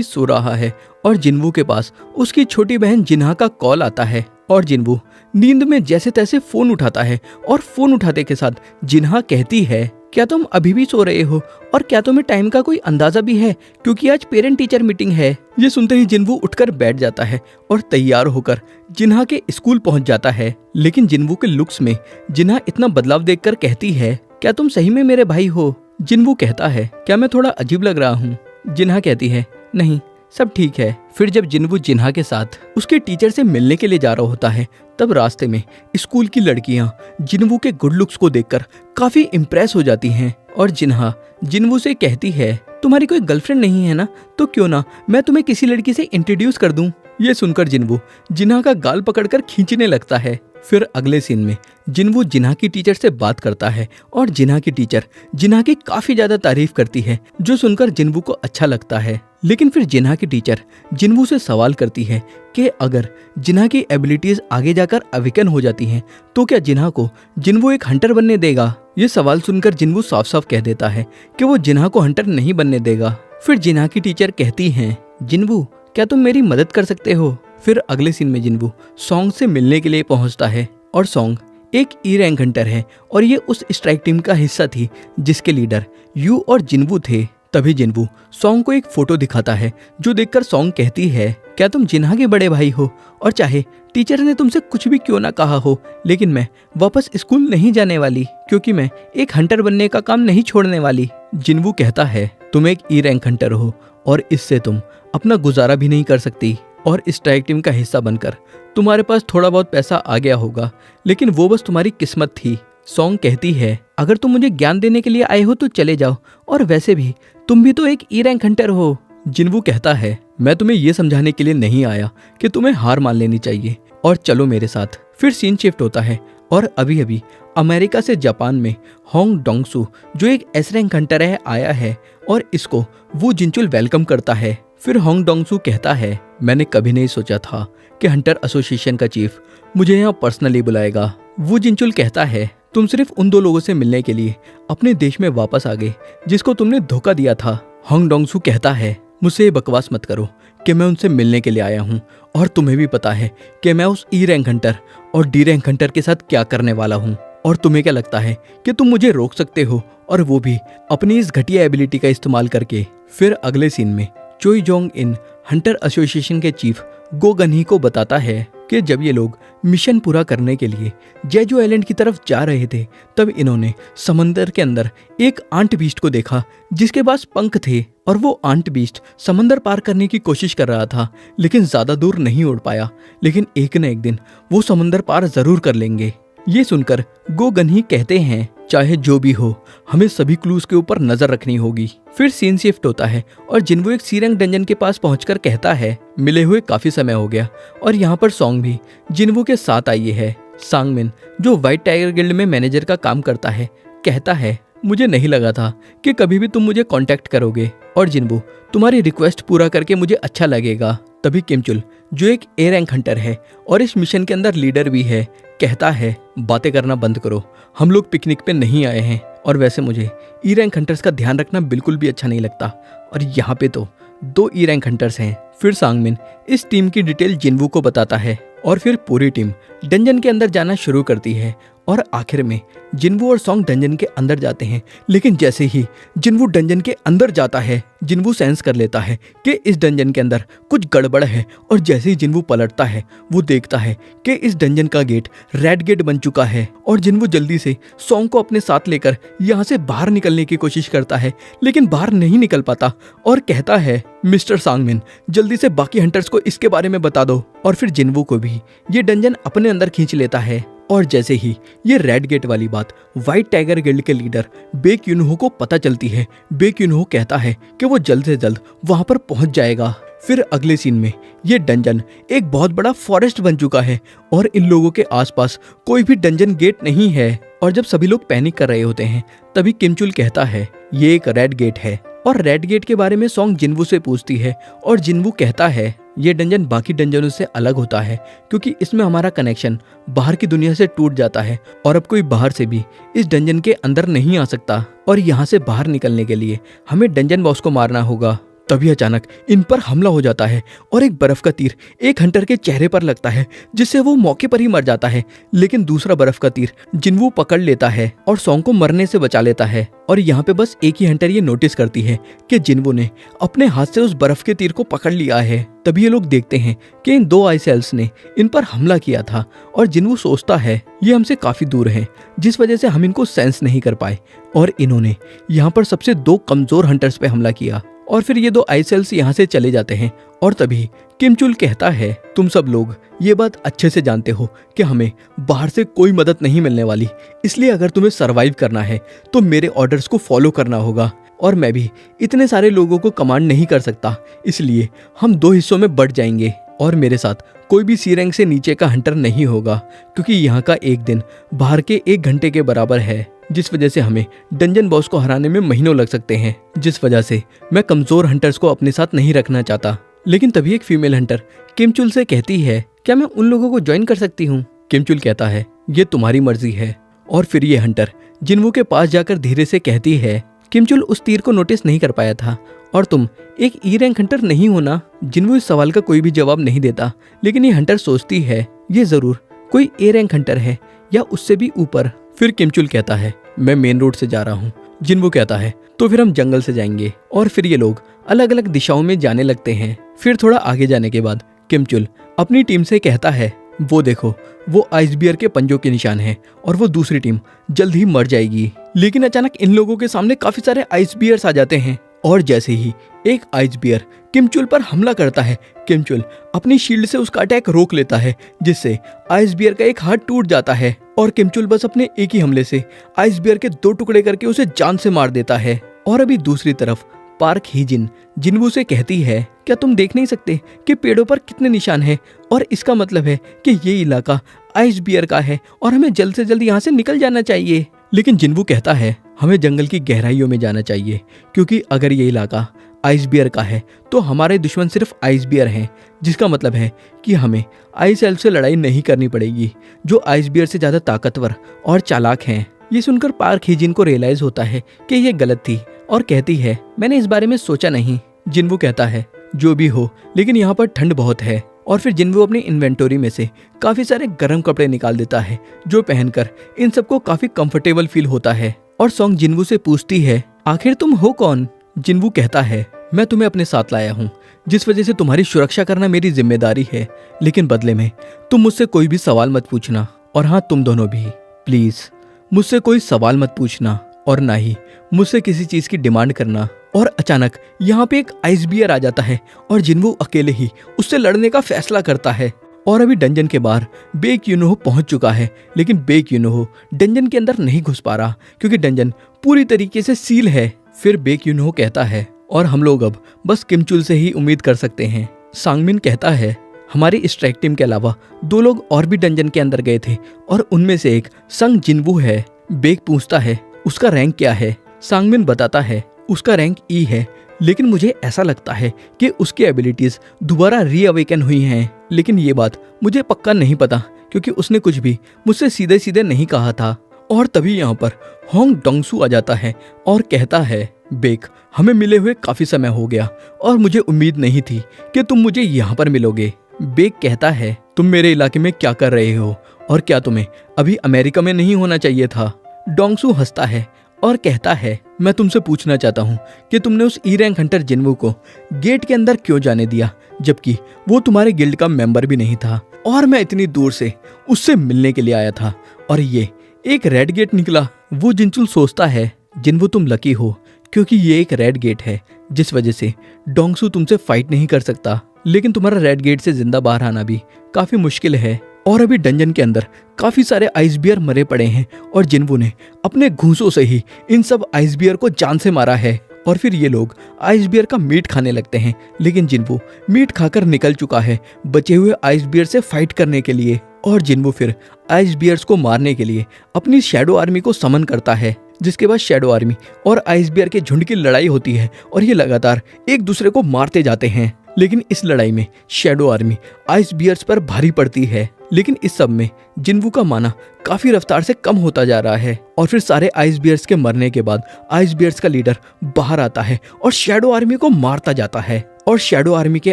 सो रहा है और जिन्वू के पास उसकी छोटी बहन जिन्हा का कॉल आता है और जिन्वू नींद में जैसे तैसे फोन उठाता है और फोन उठाते के साथ जिन्हा कहती है, क्या तुम अभी भी सो रहे हो और क्या तुम्हें टाइम का कोई अंदाजा भी है, क्योंकि आज पेरेंट टीचर मीटिंग है। ये सुनते ही जिन्वू उठकर बैठ जाता है और तैयार होकर जिन्हा के स्कूल पहुंच जाता है। लेकिन जिन्वू के लुक्स में जिन्हा इतना बदलाव देखकर कहती है, क्या तुम सही में मेरे भाई हो? जिन्वू कहता है, क्या मैं थोड़ा अजीब लग रहा हूँ? जिन्हा कहती है, नहीं सब ठीक है। फिर जब जिन्वू जिन्हा के साथ उसके टीचर से मिलने के लिए जा रहा होता है, तब रास्ते में स्कूल की लड़कियां जिन्वू के गुड लुक्स को देखकर काफी इम्प्रेस हो जाती हैं और जिन्हा जिन्वू से कहती है, तुम्हारी कोई गर्लफ्रेंड नहीं है ना, तो क्यों ना मैं तुम्हें किसी लड़की से इंट्रोड्यूस कर दूं। ये सुनकर जिन्वू जिन्हा का गाल पकड़कर खींचने लगता है। फिर अगले सीन में जिन्वू जिन्हा की टीचर से बात करता है और जिन्हा की टीचर जिन्हा की काफी ज्यादा तारीफ करती है, जो सुनकर जिन्वू को अच्छा लगता है। लेकिन फिर जिन्हा की टीचर जिन्वू से सवाल करती है कि अगर जिन्हा की एबिलिटीज आगे जाकर अवेकन हो जाती हैं, तो क्या जिन्हा को जिन्वू एक हंटर बनने देगा? ये सवाल सुनकर जिन्वू साफ साफ कह देता है कि वो जिन्हा को हंटर नहीं बनने देगा। फिर जिन्हा की टीचर कहती हैं, जिन्वू क्या तुम मेरी मदद कर सकते हो? फिर अगले सीन में जिन्वू सॉन्ग से मिलने के लिए पहुंचता है और सॉन्ग एक ई रैंक हंटर है और ये उस स्ट्राइक टीम का हिस्सा थी जिसके लीडर यू और जिन्वू थे। तभी जिन्वू सॉन्ग को एक फोटो दिखाता है, जो देखकर सॉन्ग कहती है, क्या तुम जिन्हा के बड़े भाई हो? और चाहे टीचर ने तुमसे कुछ भी क्यों ना कहा हो, लेकिन मैं वापस स्कूल नहीं जाने वाली, क्योंकि मैं एक हंटर बनने का काम नहीं छोड़ने वाली। जिन्वू कहता है, तुम एक ई रैंक हंटर हो और इससे तुम अपना गुजारा भी नहीं कर सकती और स्ट्राइक टीम का हिस्सा बनकर तुम्हारे पास थोड़ा बहुत पैसा आ गया होगा, लेकिन वो बस तुम्हारी किस्मत थी। सॉन्ग कहती है, अगर तुम मुझे ज्ञान देने के लिए आए हो तो चले जाओ, और वैसे भी तुम भी तो एक ई रैंक हंटर हो। जिन्वू कहता है, मैं तुम्हें ये समझाने के लिए नहीं आया कि तुम्हें हार मान लेनी चाहिए और चलो मेरे साथ। फिर सीन शिफ्ट होता है और अभी अभी अमेरिका से जापान में होंग डोंगसू, जो एक एस रैंक हंटर है, आया है और इसको वू जिनचुल वेलकम करता है। फिर होंग डोंगसू कहता है, मैंने कभी नहीं सोचा था कि हंटर एसोसिएशन का चीफ मुझे यहाँ पर्सनली बुलाएगा। वू जिनचुल कहता है, तुम सिर्फ उन दो लोगों से मिलने के लिए अपने देश में वापस आ गए जिसको तुमने धोखा दिया था। होंग डोंगसू कहता है, मुझसे ये बकवास मत करो कि मैं उनसे मिलने के लिए आया हूँ, और तुम्हें भी पता है कि मैं उस ई रैंक हंटर और डी रैंक हंटर के साथ क्या करने वाला हूँ, और तुम्हें क्या लगता है कि तुम मुझे रोक सकते हो, और वो भी अपनी इस घटिया एबिलिटी का इस्तेमाल करके। फिर अगले सीन में चोई जोंग इन हंटर एसोसिएशन के चीफ गो गन्ही को बताता है कि जब ये लोग मिशन पूरा करने के लिए जेजू आइलैंड की तरफ जा रहे थे, तब इन्होंने समंदर के अंदर एक आंट बीस्ट को देखा जिसके पास पंख थे, और वो आंट बीस्ट समंदर पार करने की कोशिश कर रहा था, लेकिन ज्यादा दूर नहीं उड़ पाया। लेकिन एक न एक दिन वो समंदर पार जरूर कर लेंगे। ये सुनकर गो गन्ही कहते हैं, चाहे जो भी हो, हमें सभी क्लूज के ऊपर नजर रखनी होगी। फिर सीन शिफ्ट होता है और जिन्वू एक सी रैंक डंजन के पास पहुंचकर कहता है, मिले हुए काफी समय हो गया, और यहाँ पर सॉन्ग भी जिन्वू के साथ आई है। सांगमिन, जो व्हाइट टाइगर गिल्ड में मैनेजर का काम करता है, कहता है, मुझे नहीं लगा था कि कभी भी तुम मुझे कांटेक्ट करोगे, और जिन्वू तुम्हारी रिक्वेस्ट पूरा करके मुझे अच्छा लगेगा। तभी किमचुल, जो एक ए रैंक हंटर है और इस मिशन के अंदर लीडर भी है, कहता है, बातें करना बंद करो, हम लोग पिकनिक पे नहीं आए हैं, और वैसे मुझे ई रैंक हंटर्स का ध्यान रखना बिल्कुल भी अच्छा नहीं लगता, और यहाँ पे तो 2 ई रैंक हंटर्स हैं। फिर सांगमिन इस टीम की डिटेल जिन्वू को बताता है और फिर पूरी टीम डंजन के अंदर जाना शुरू करती है, और आखिर में जिन्वू और सॉन्ग डंजन के अंदर जाते हैं। लेकिन जैसे ही जिन्वू डंजन के अंदर जाता है, जिन्वू सेंस कर लेता है कि इस डंजन के अंदर कुछ गड़बड़ है, और जैसे ही जिन्वू पलटता है, वो देखता है कि इस डंजन का गेट रेड गेट बन चुका है, और जिन्वू जल्दी से सॉन्ग को अपने साथ लेकर यहाँ से बाहर निकलने की कोशिश करता है, लेकिन बाहर नहीं निकल पाता, और कहता है, मिस्टर सांगमिन, जल्दी से बाकी हंटर्स को इसके बारे में बता दो। और फिर जिन्वू को भी ये डंजन अपने अंदर खींच लेता है, और जैसे ही ये रेड गेट वाली बात व्हाइट टाइगर गिल्ड के लीडर बेक यूनहो को पता चलती है, बेक यूनहो कहता है कि वो जल्द से जल्द वहां पर पहुंच जाएगा। फिर अगले सीन में ये डंजन एक बहुत बड़ा फॉरेस्ट बन चुका है, और इन लोगों के आसपास कोई भी डंजन गेट नहीं है, और जब सभी लोग पैनिक कर रहे होते हैं, तभी किमचुल कहता है, ये एक रेड गेट है, और रेड गेट के बारे में सॉन्ग जिन्वू से पूछती है, और जिन्वू कहता है, ये डंजन बाकी डंजनों से अलग होता है क्योंकि इसमें हमारा कनेक्शन बाहर की दुनिया से टूट जाता है, और अब कोई बाहर से भी इस डंजन के अंदर नहीं आ सकता, और यहाँ से बाहर निकलने के लिए हमें डंजन बॉस को मारना होगा। तभी अचानक इन पर हमला हो जाता है और एक बर्फ का तीर एक हंटर के चेहरे पर लगता है, जिससे वो मौके पर ही मर जाता है। लेकिन दूसरा बर्फ का तीर जिन्वू पकड़ लेता है और सॉन्ग को मरने से बचा लेता है। और यहाँ पे बस एक ही हंटर ये नोटिस करती है कि जिन्वू ने अपने हाथ से उस बर्फ के तीर को पकड़ लिया है। तभी ये लोग देखते हैं कि इन 2 आई सेल्स ने इन पर हमला किया था और जिन्वू सोचता है ये हमसे काफी दूर है, जिस वजह से हम इनको सेंस नहीं कर पाए और इन्होंने यहाँ पर सबसे 2 कमजोर हंटर्स पे हमला किया। और फिर ये 2 आई सेल्स यहाँ से चले जाते हैं। और तभी किम चुल कहता है, तुम सब लोग ये बात अच्छे से जानते हो कि हमें बाहर से कोई मदद नहीं मिलने वाली, इसलिए अगर तुम्हें सरवाइव करना है तो मेरे ऑर्डर्स को फॉलो करना होगा। और मैं भी इतने सारे लोगों को कमांड नहीं कर सकता, इसलिए हम 2 हिस्सों में बंट जाएंगे और मेरे साथ कोई भी सी रैंक से नीचे का हंटर नहीं होगा, क्योंकि यहाँ का एक दिन बाहर के 1 घंटे के बराबर है, जिस वजह से हमें डंजन बॉस को हराने में महीनों लग सकते हैं, जिस वजह से मैं कमजोर हंटर्स को अपने साथ नहीं रखना चाहता। लेकिन तभी एक फीमेल हंटर किम चुल से कहती है, क्या मैं उन लोगों को ज्वाइन कर सकती हूँ? किम चुल कहता है, ये तुम्हारी मर्जी है। और फिर ये हंटर जिन्वू के पास जाकर धीरे से कहती है, किम चुल उस तीर को नोटिस नहीं कर पाया था और तुम एक ई रैंक हंटर नहीं हो ना? जिन्वू इस सवाल का कोई भी जवाब नहीं देता, लेकिन ये हंटर सोचती है ये जरूर कोई ए रैंक हंटर है या उससे भी ऊपर। फिर किम चुल कहता है, मैं मेन रोड से जा रहा हूँ। जिन्वू कहता है, तो फिर हम जंगल से जाएंगे। और फिर ये लोग अलग अलग दिशाओं में जाने लगते हैं। फिर थोड़ा आगे जाने के बाद किम चुल अपनी टीम से कहता है, वो देखो वो आइस बियर के पंजों के निशान हैं और वो दूसरी टीम जल्द ही मर जाएगी। लेकिन अचानक इन लोगों के सामने काफी सारे आइस बियर्स आ जाते हैं और जैसे ही एक आइस बियर किम चुल पर हमला करता है, किम चुल अपनी शील्ड से उसका अटैक रोक लेता है, जिससे आइस बियर का एक हाथ टूट जाता है और किम चुल बस अपने एक ही हमले से आइस बियर के 2 टुकड़े करके उसे जान से मार देता है। और अभी दूसरी तरफ पार्क हीजिन जिन्वू से कहती है, क्या तुम देख नहीं सकते कि पेड़ों पर कितने निशान हैं? और इसका मतलब है कि ये इलाका आइस बियर का है और हमें जल्द से जल्द यहाँ से निकल जाना चाहिए। लेकिन जिन्वू कहता है, हमें जंगल की गहराइयों में जाना चाहिए, क्योंकि अगर ये इलाका आइस बियर का है तो हमारे दुश्मन सिर्फ आइस बियर हैं, जिसका मतलब है कि हमें आइस एल्फ से लड़ाई नहीं करनी पड़ेगी, जो आइस बियर से ज्यादा ताकतवर और चालाक हैं। ये सुनकर पार्क हीजिन को रियलाइज होता है कि ये गलत थी और कहती है, मैंने इस बारे में सोचा नहीं। जिन्वू कहता है, जो भी हो, लेकिन यहाँ पर ठंड बहुत है। और फिर जिन्वू अपनी इन्वेंटरी में से काफी सारे गर्म कपड़े निकाल देता है, जो पहनकर इन सबको काफी कंफर्टेबल फील होता है। और सॉन्ग जिन्वू से पूछती है, आखिर तुम हो कौन? जिन्वू कहता है, मैं तुम्हें अपने साथ लाया हूँ, जिस वजह से तुम्हारी सुरक्षा करना मेरी जिम्मेदारी है, लेकिन बदले में तुम मुझसे कोई भी सवाल मत पूछना। और हाँ, तुम दोनों भी प्लीज मुझसे कोई सवाल मत पूछना और ना ही मुझसे किसी चीज की डिमांड करना। और अचानक यहाँ पे एक आइस बियर आ जाता है और जिन्वू अकेले ही उससे लड़ने का फैसला करता है। और अभी डंजन के बाहर बेक यूनहो पहुंच चुका है, लेकिन बेक यूनहो डंजन के अंदर नहीं घुस पा रहा, क्योंकि डंजन पूरी तरीके से सील है। फिर बेक यूनहो कहता है, और हम लोग अब बस किम चुल से ही उम्मीद कर सकते हैं। सांगमिन कहता है, हमारी स्ट्राइक टीम के अलावा 2 लोग और भी डंजन के अंदर गए थे और उनमें से एक संग जिन्वू है। बेक पूछता है, उसका रैंक क्या है? सांगमिन बताता है, उसका रैंक ई है, लेकिन मुझे ऐसा लगता है कि उसकी एबिलिटीज दोबारा रीअवेकन हुई हैं। लेकिन ये बात मुझे पक्का नहीं पता, क्योंकि उसने कुछ भी मुझसे सीधे सीधे नहीं कहा था। और तभी यहाँ पर होंग डोंगसू आ जाता है और कहता है, बेक, हमें मिले हुए काफी समय हो गया और मुझे उम्मीद नहीं थी कि तुम मुझे यहाँ पर मिलोगे। बेक कहता है, तुम मेरे इलाके में क्या कर रहे हो और क्या तुम्हें अभी अमेरिका में नहीं होना चाहिए था? डोंगसू हंसता है और कहता है, मैं तुमसे पूछना चाहता हूँ कि तुमने उस ई रैंक हंटर जिन्वू को गेट के अंदर क्यों जाने दिया, जबकि वो तुम्हारे गिल्ड का मेंबर भी नहीं था और मैं इतनी दूर से उससे मिलने के लिए आया था और ये एक रेड गेट निकला। वो जिनचुल सोचता है, जिन्वू तुम लकी हो, क्योंकि ये एक रेड गेट है, जिस वजह से डोंगसू तुमसे फाइट नहीं कर सकता, लेकिन तुम्हारा रेड गेट से जिंदा बाहर आना भी काफी मुश्किल है। और अभी डंजन के अंदर काफी सारे आइस बियर मरे पड़े हैं और जिन्वू ने अपने घूंसों से ही इन सब आइस बियर को जान से मारा है। और फिर ये लोग आइस बियर का मीट खाने लगते हैं, लेकिन जिन्वू मीट खाकर निकल चुका है बचे हुए आइस बियर से फाइट करने के लिए। और जिन्वू फिर आइस बियर्स को मारने के लिए अपनी शैडो आर्मी को समन करता है, जिसके बाद शैडो आर्मी और आइस बियर के झुंड की लड़ाई होती है और ये लगातार एक दूसरे को मारते जाते हैं। लेकिन इस लड़ाई में शैडो आर्मी आइस बियर्स पर भारी पड़ती है। लेकिन इस सब में जिन्वू का माना काफी रफ्तार से कम होता जा रहा है और फिर सारे आइस बियर्स के मरने के बाद आइस बियर्स का लीडर बाहर आता है और शैडो आर्मी को मारता जाता है और शैडो आर्मी के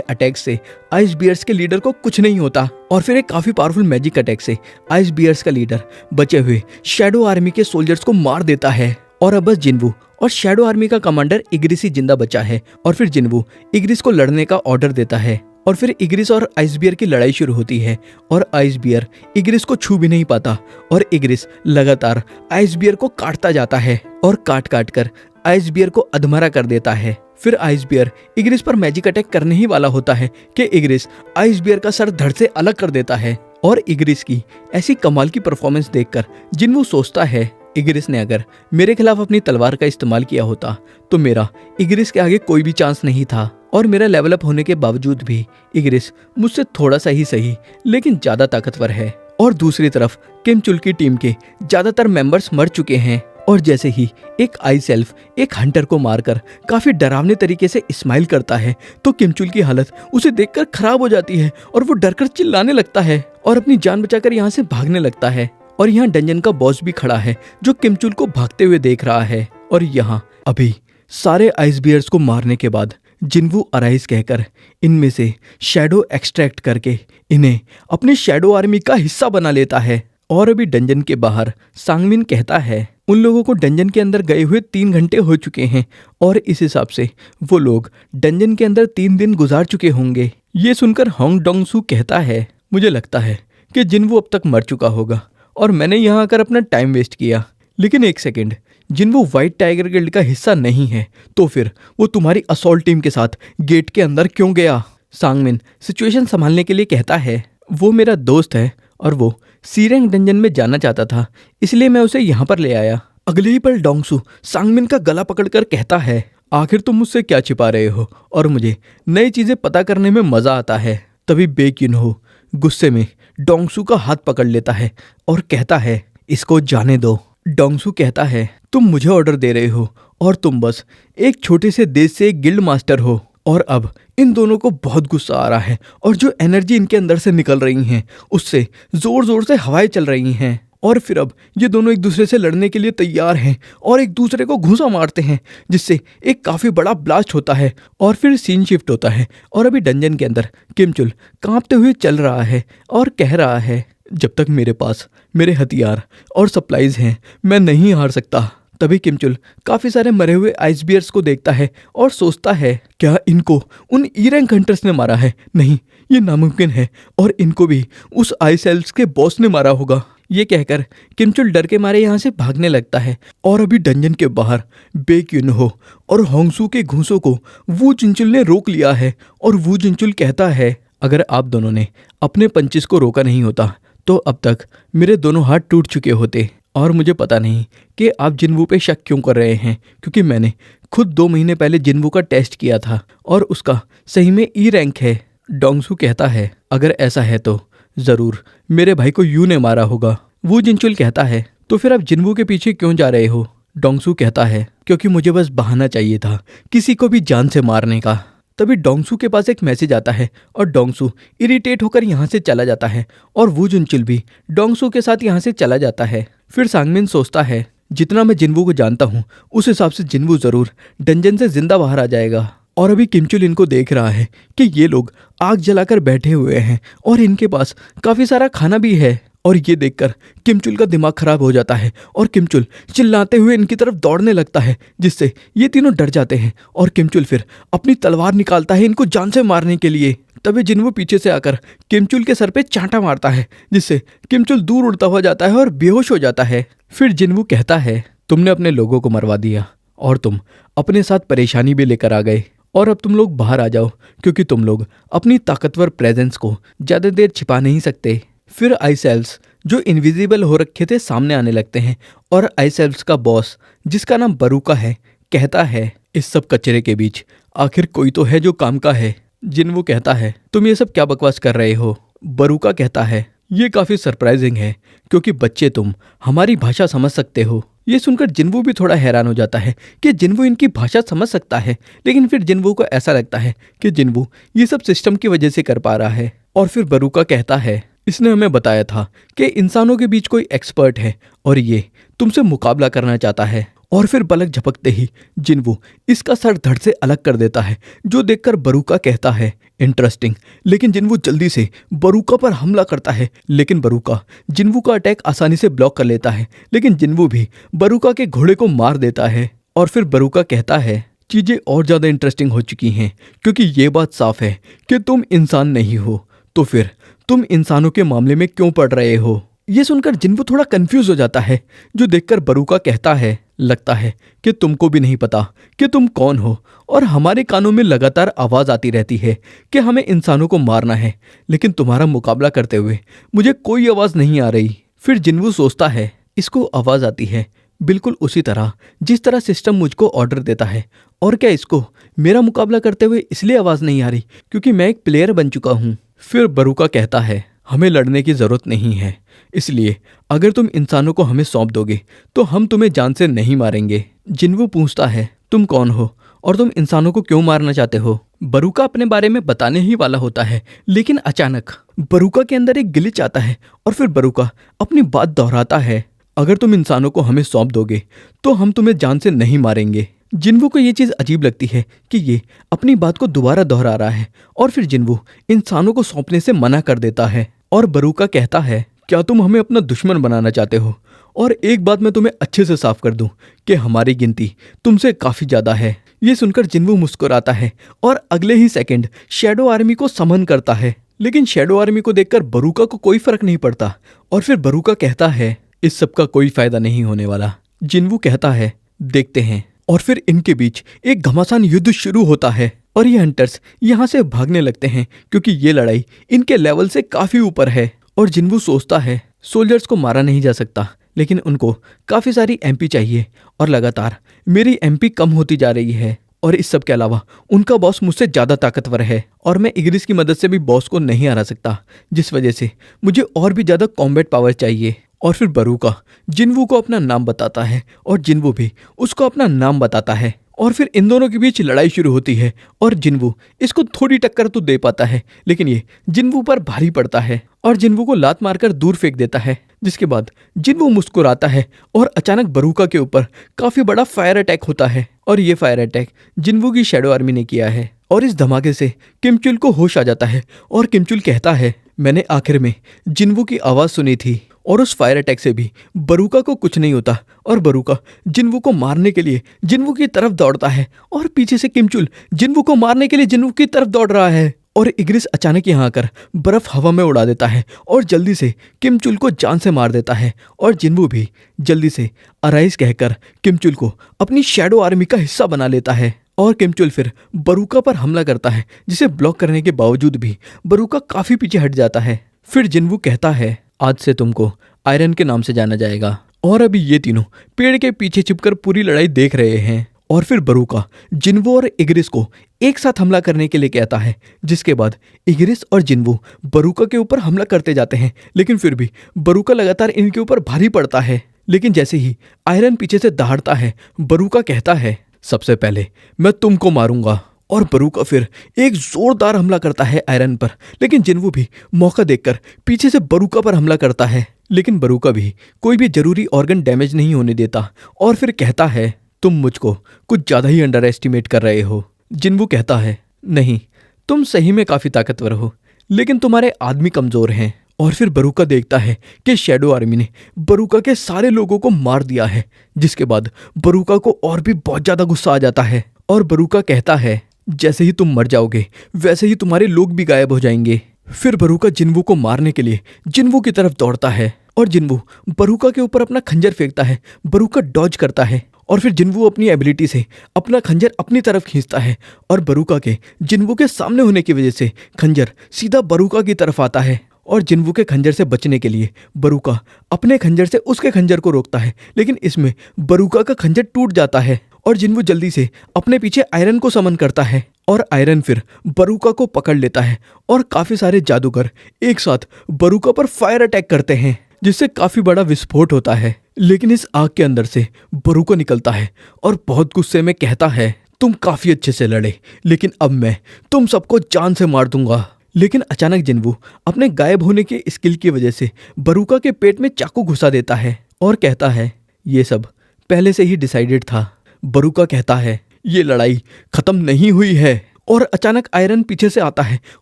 अटैक से आइस बियर्स के लीडर को कुछ नहीं होता और फिर एक काफी पावरफुल मैजिक अटैक से आइस बियर्स का लीडर बचे हुए शैडो आर्मी के सोल्जर्स को मार देता है और अब बस जिन्वू और शैडो आर्मी का कमांडर इग्रिस ही जिंदा बचा है और फिर जिन्वू इग्रिस को लड़ने का ऑर्डर देता है और फिर इग्रिस और आइस बियर की लड़ाई शुरू होती है और आइस बियर इग्रिस को छू भी नहीं पाता और इग्रिस लगातार आइस बियर को काटता जाता है और काट काट कर आइस बियर को अधमरा कर देता है। फिर आइस बियर इग्रिस पर मैजिक अटैक करने ही वाला होता है कि इग्रिस आइस बियर का सर धड़ से अलग कर देता है और इग्रिस की ऐसी कमाल की परफॉर्मेंस देखकर जिन्वू सोचता है इग्रिस ने अगर मेरे खिलाफ अपनी तलवार का इस्तेमाल किया होता तो मेरा इग्रिस के आगे कोई भी चांस नहीं था और मेरा लेवल अप होने के बावजूद भी इग्रिस मुझसे थोड़ा सा ही सही लेकिन ज्यादा ताकतवर है। और दूसरी तरफ किमचुल की टीम के ज्यादातर मेंबर्स मर चुके हैं और जैसे ही एक आइस एल्फ एक हंटर को मारकर काफी डरावने तरीके से स्माइल करता है तो किमचुल की हालत उसे देखकर खराब हो जाती है और वो डरकर चिल्लाने लगता है और अपनी जान बचाकर यहाँ से भागने लगता है। और यहाँ डंजन का बॉस भी खड़ा है जो किमचुल को भागते हुए देख रहा है और यहाँ अभी सारे आइस बियर्स को मारने के बाद जिन्वू अराइज कहकर इनमें से शैडो एक्सट्रैक्ट करके इन्हें अपने शैडो आर्मी का हिस्सा बना लेता है। और अभी डंजन के बाहर सांगमिन कहता है उन लोगों को डंजन के अंदर गए हुए 3 घंटे हो चुके हैं और इस हिसाब से वो लोग डंजन के अंदर 3 दिन गुजार चुके होंगे। ये सुनकर होंग डोंग सू कहता है मुझे लगता है कि जिन्वू अब तक मर चुका होगा और मैंने यहाँ आकर अपना टाइम वेस्ट किया। लेकिन एक सेकेंड, जिन्वू व्हाइट टाइगर गिल्ड का हिस्सा नहीं है तो फिर वो तुम्हारी असॉल्ट टीम के साथ गेट के अंदर क्यों गया? सांगमिन सिचुएशन संभालने के लिए कहता है वो मेरा दोस्त है और वो सी रैंक डंजन में जाना चाहता था इसलिए मैं उसे यहाँ पर ले आया। अगले ही पल डोंगसू सांगमिन का गला पकड़कर कहता है आखिर तुम मुझसे क्या छिपा रहे हो और मुझे नई चीजें पता करने में मजा आता है। तभी बेक्युनहो गुस्से में डोंगसू का हाथ पकड़ लेता है और कहता है इसको जाने दो। डोंगसू कहता है तुम मुझे ऑर्डर दे रहे हो और तुम बस एक छोटे से देश से एक गिल्ड मास्टर हो। और अब इन दोनों को बहुत गुस्सा आ रहा है और जो एनर्जी इनके अंदर से निकल रही हैं उससे जोर जोर से हवाएं चल रही हैं और फिर अब ये दोनों एक दूसरे से लड़ने के लिए तैयार हैं और एक दूसरे को घूंसा मारते हैं जिससे एक काफी बड़ा ब्लास्ट होता है और फिर सीन शिफ्ट होता है और अभी डंजन के अंदर किमचुल कांपते हुए चल रहा है और कह रहा है जब तक मेरे पास मेरे हथियार और सप्लाईज हैं मैं नहीं हार सकता। तभी किमचुल काफी सारे मरे हुए आइस बियर्स को देखता है और सोचता है क्या इनको उन ई रैंक हंटर्स ने मारा है? नहीं, ये नामुमकिन है और इनको भी उस आइस एल्व्स के बॉस ने मारा होगा। ये कहकर किमचुल डर के मारे यहाँ से भागने लगता है और अभी डंजन के बाहर बेक्युनहो और होंगसू के घूंसों को वू जिनचुल ने रोक लिया है और वू जिनचुल कहता है अगर आप दोनों ने अपने पंचेस को रोका नहीं होता तो अब तक मेरे दोनों हाथ टूट चुके होते। और मुझे पता नहीं कि आप जिन्वू पे शक क्यों कर रहे हैं क्योंकि मैंने खुद 2 महीने पहले जिन्वू का टेस्ट किया था और उसका सही में ई रैंक है। डोंगसू कहता है अगर ऐसा है तो जरूर मेरे भाई को यू ने मारा होगा। वो जिनचुल कहता है तो फिर आप जिन्वू के पीछे क्यों जा रहे हो? डोंगसू कहता है क्योंकि मुझे बस बहाना चाहिए था किसी को भी जान से मारने का। तभी डोंगसू के पास एक मैसेज आता है और डोंगसू इरिटेट होकर यहाँ से चला जाता है और वो जिनचुल भी डोंगसू के साथ यहाँ से चला जाता है। फिर सांगमिन सोचता है जितना मैं जिन्वू को जानता हूँ उस हिसाब से जिन्वू जरूर डंजन से जिंदा बाहर आ जाएगा। और अभी किमचुल इनको देख रहा है कि ये लोग आग जलाकर बैठे हुए हैं और इनके पास काफी सारा खाना भी है और ये देखकर किमचुल का दिमाग खराब हो जाता है और किमचुल चिल्लाते हुए इनकी तरफ दौड़ने लगता है जिससे ये तीनों डर जाते हैं और किमचुल फिर अपनी तलवार निकालता है इनको जान से मारने के लिए। तभी जिन्वू पीछे से आकर किमचुल के सर पे चांटा मारता है जिससे किमचुल दूर उड़ता हुआ जाता है और बेहोश हो जाता है। फिर जिन्वू कहता है तुमने अपने लोगों को मरवा दिया और तुम अपने साथ परेशानी भी लेकर आ गए और अब तुम लोग बाहर आ जाओ क्योंकि तुम लोग अपनी ताकतवर प्रेजेंस को ज्यादा देर छिपा नहीं सकते। फिर आइस एल्व्स जो इनविजिबल हो रखे थे सामने आने लगते हैं और आइस एल्व्स का बॉस जिसका नाम बरूका है कहता है इस सब कचरे के बीच आखिर कोई तो है जो काम का है। जिन्वू कहता है तुम ये सब क्या बकवास कर रहे हो? बरूका कहता है ये काफी सरप्राइजिंग है क्योंकि बच्चे तुम हमारी भाषा समझ सकते हो। ये सुनकर जिन्वू भी थोड़ा हैरान हो जाता है कि जिन्वू इनकी भाषा समझ सकता है, लेकिन फिर जिन्वू को ऐसा लगता है कि जिन्वू ये सब सिस्टम की वजह से कर पा रहा है। और फिर बरूका कहता है, इसने हमें बताया था कि इंसानों के बीच कोई एक्सपर्ट है और ये तुमसे मुकाबला करना चाहता है। और फिर पलक झपकते ही जिन्वू इसका सर धड़ से अलग कर देता है, जो देखकर बरूका कहता है, इंटरेस्टिंग। लेकिन जिन्वू जल्दी से बरूका पर हमला करता है, लेकिन बरूका जिन्वू का अटैक आसानी से ब्लॉक कर लेता है। लेकिन जिन्वू भी बरूका के घोड़े को मार देता है। और फिर बरूका कहता है, चीजें और ज्यादा इंटरेस्टिंग हो चुकी हैं, क्योंकि ये बात साफ है कि तुम इंसान नहीं हो, तो फिर तुम इंसानों के मामले में क्यों पड़ रहे हो। ये सुनकर जिन्वू थोड़ा कंफ्यूज हो जाता है, जो देखकर बरूका कहता है, लगता है कि तुमको भी नहीं पता कि तुम कौन हो, और हमारे कानों में लगातार आवाज आती रहती है कि हमें इंसानों को मारना है, लेकिन तुम्हारा मुकाबला करते हुए मुझे कोई आवाज नहीं आ रही। फिर जिन्वू सोचता है, इसको आवाज आती है बिल्कुल उसी तरह जिस तरह सिस्टम मुझको ऑर्डर देता है, और क्या इसको मेरा मुकाबला करते हुए इसलिए आवाज नहीं आ रही क्योंकि मैं एक प्लेयर बन चुका हूँ। फिर बरूका कहता है, हमें लड़ने की जरूरत नहीं है, इसलिए अगर तुम इंसानों को हमें सौंप दोगे तो हम तुम्हें जान से नहीं मारेंगे। जिन्वू पूछता है, तुम कौन हो और तुम इंसानों को क्यों मारना चाहते हो। बरूका अपने बारे में बताने ही वाला होता है, लेकिन अचानक बरूका के अंदर एक गिलिच आता है और फिर बरूका अपनी बात दोहराता है, अगर तुम इंसानों को हमें सौंप दोगे तो हम तुम्हें जान से नहीं मारेंगे। जिन्वू को ये चीज़ अजीब लगती है कि ये अपनी बात को दोबारा दोहरा रहा है, और फिर जिन्वू इंसानों को सौंपने से मना कर देता है। और बरूका कहता है, क्या तुम हमें अपना दुश्मन बनाना चाहते हो। और एक बात मैं तुम्हें अच्छे से साफ कर दूं कि हमारी गिनती तुमसे काफ़ी ज़्यादा है। ये सुनकर जिन्वू मुस्कुराता है और अगले ही सेकंड शैडो आर्मी को समन करता है, लेकिन शैडो आर्मी को देखकर बरूका को कोई फर्क नहीं पड़ता। और फिर बरूका कहता है, इस सब का कोई फायदा नहीं होने वाला। जिन्वू कहता है, देखते हैं। और फिर इनके बीच एक घमासान युद्ध शुरू होता है और ये हंटर्स यहाँ से भागने लगते हैं क्योंकि ये लड़ाई इनके लेवल से काफ़ी ऊपर है। और जिन्वू सोचता है, सोल्जर्स को मारा नहीं जा सकता, लेकिन उनको काफ़ी सारी एमपी चाहिए और लगातार मेरी एमपी कम होती जा रही है। और इस सब के अलावा उनका बॉस मुझसे ज़्यादा ताकतवर है और मैं इग्रिस की मदद से भी बॉस को नहीं हरा सकता, जिस वजह से मुझे और भी ज़्यादा कॉम्बैट पावर चाहिए। और फिर बरूका जिन्वू को अपना नाम बताता है और जिन्वू भी उसको अपना नाम बताता है। और फिर इन दोनों के बीच लड़ाई शुरू होती है और जिन्वू इसको थोड़ी टक्कर तो दे पाता है, लेकिन ये जिन्वू पर भारी पड़ता है और जिन्वू को लात मारकर दूर फेंक देता है। जिसके बाद जिन्वू मुस्कुराता है और अचानक बरूका के ऊपर काफ़ी बड़ा फायर अटैक होता है। और ये फायर अटैक जिन्वू की शैडो आर्मी ने किया है। और इस धमाके से किमचुल को होश आ जाता है और किमचुल कहता है, मैंने आखिर में जिन्वू की आवाज़ सुनी थी और उस फायर अटैक से भी बरूका को कुछ नहीं होता। और बरूका जिन्वू को मारने के लिए जिन्वू की तरफ दौड़ता है और पीछे से किमचुल जिन्वू को मारने के लिए जिन्वू की तरफ दौड़ रहा है। और इग्रिस अचानक यहाँ आकर बर्फ हवा में उड़ा देता है और जल्दी से किमचुल को जान से मार देता है। और जिन्वू भी जल्दी से अराइज कहकर किमचुल को अपनी शैडो आर्मी का हिस्सा बना लेता है। और किमचुल फिर बरूका पर हमला करता है, जिसे ब्लॉक करने के बावजूद भी बरूका काफ़ी पीछे हट जाता है। फिर जिन्वू कहता है, आज से तुमको आयरन के नाम से जाना जाएगा। और अभी ये तीनों पेड़ के पीछे छिपकर पूरी लड़ाई देख रहे हैं। और फिर बरूका जिन्वू और इग्रिस को एक साथ हमला करने के लिए कहता है, जिसके बाद इग्रिस और जिन्वू बरूका के ऊपर हमला करते जाते हैं, लेकिन फिर भी बरूका लगातार इनके ऊपर भारी पड़ता है। लेकिन जैसे ही आयरन पीछे से दहाड़ता है, बरूका कहता है, सबसे पहले मैं तुमको मारूंगा। और बरूका फिर एक जोरदार हमला करता है आयरन पर, लेकिन जिन्वू भी मौका देखकर पीछे से बरूका पर हमला करता है, लेकिन बरूका भी कोई भी जरूरी ऑर्गन डैमेज नहीं होने देता। और फिर कहता है, तुम मुझको कुछ ज़्यादा ही अंडर एस्टिमेट कर रहे हो। जिन्वू कहता है, नहीं, तुम सही में काफ़ी ताकतवर हो, लेकिन तुम्हारे आदमी कमज़ोर हैं। और फिर बरूका देखता है कि शैडो आर्मी ने बरूका के सारे लोगों को मार दिया है, जिसके बाद बरूका को और भी बहुत ज़्यादा गुस्सा आ जाता है। और बरूका कहता है, जैसे ही तुम मर जाओगे वैसे ही तुम्हारे लोग भी गायब हो जाएंगे। फिर बरूका जिन्वू को मारने के लिए जिन्वू की तरफ दौड़ता है और जिन्वू बरूका के ऊपर अपना खंजर फेंकता है। बरूका डॉज करता है और फिर जिन्वू अपनी एबिलिटी से अपना खंजर अपनी तरफ खींचता है और बरूका के जिन्वू के सामने होने की वजह से खंजर सीधा बरूका की तरफ आता है। और जिन्वू के खंजर से बचने के लिए बरूका अपने खंजर से उसके खंजर को रोकता है, लेकिन इसमें बरूका का खंजर टूट जाता है और जिन्वू जल्दी से अपने पीछे आयरन को समन करता है और आयरन फिर बरूका को पकड़ लेता है और काफ़ी सारे जादूगर एक साथ बरूका पर फायर अटैक करते हैं, जिससे काफी बड़ा विस्फोट होता है। लेकिन इस आग के अंदर से बरूका निकलता है और बहुत गुस्से में कहता है, तुम काफी अच्छे से लड़े, लेकिन अब मैं तुम सबको जान से मार दूंगा। लेकिन अचानक जिन्वू अपने गायब होने के स्किल की वजह से बरूका के पेट में चाकू घुसा देता है और कहता है, ये सब पहले से ही डिसाइडेड था। बरूका कहता है, ये लड़ाई खत्म नहीं हुई है। और अचानक आयरन पीछे से आता है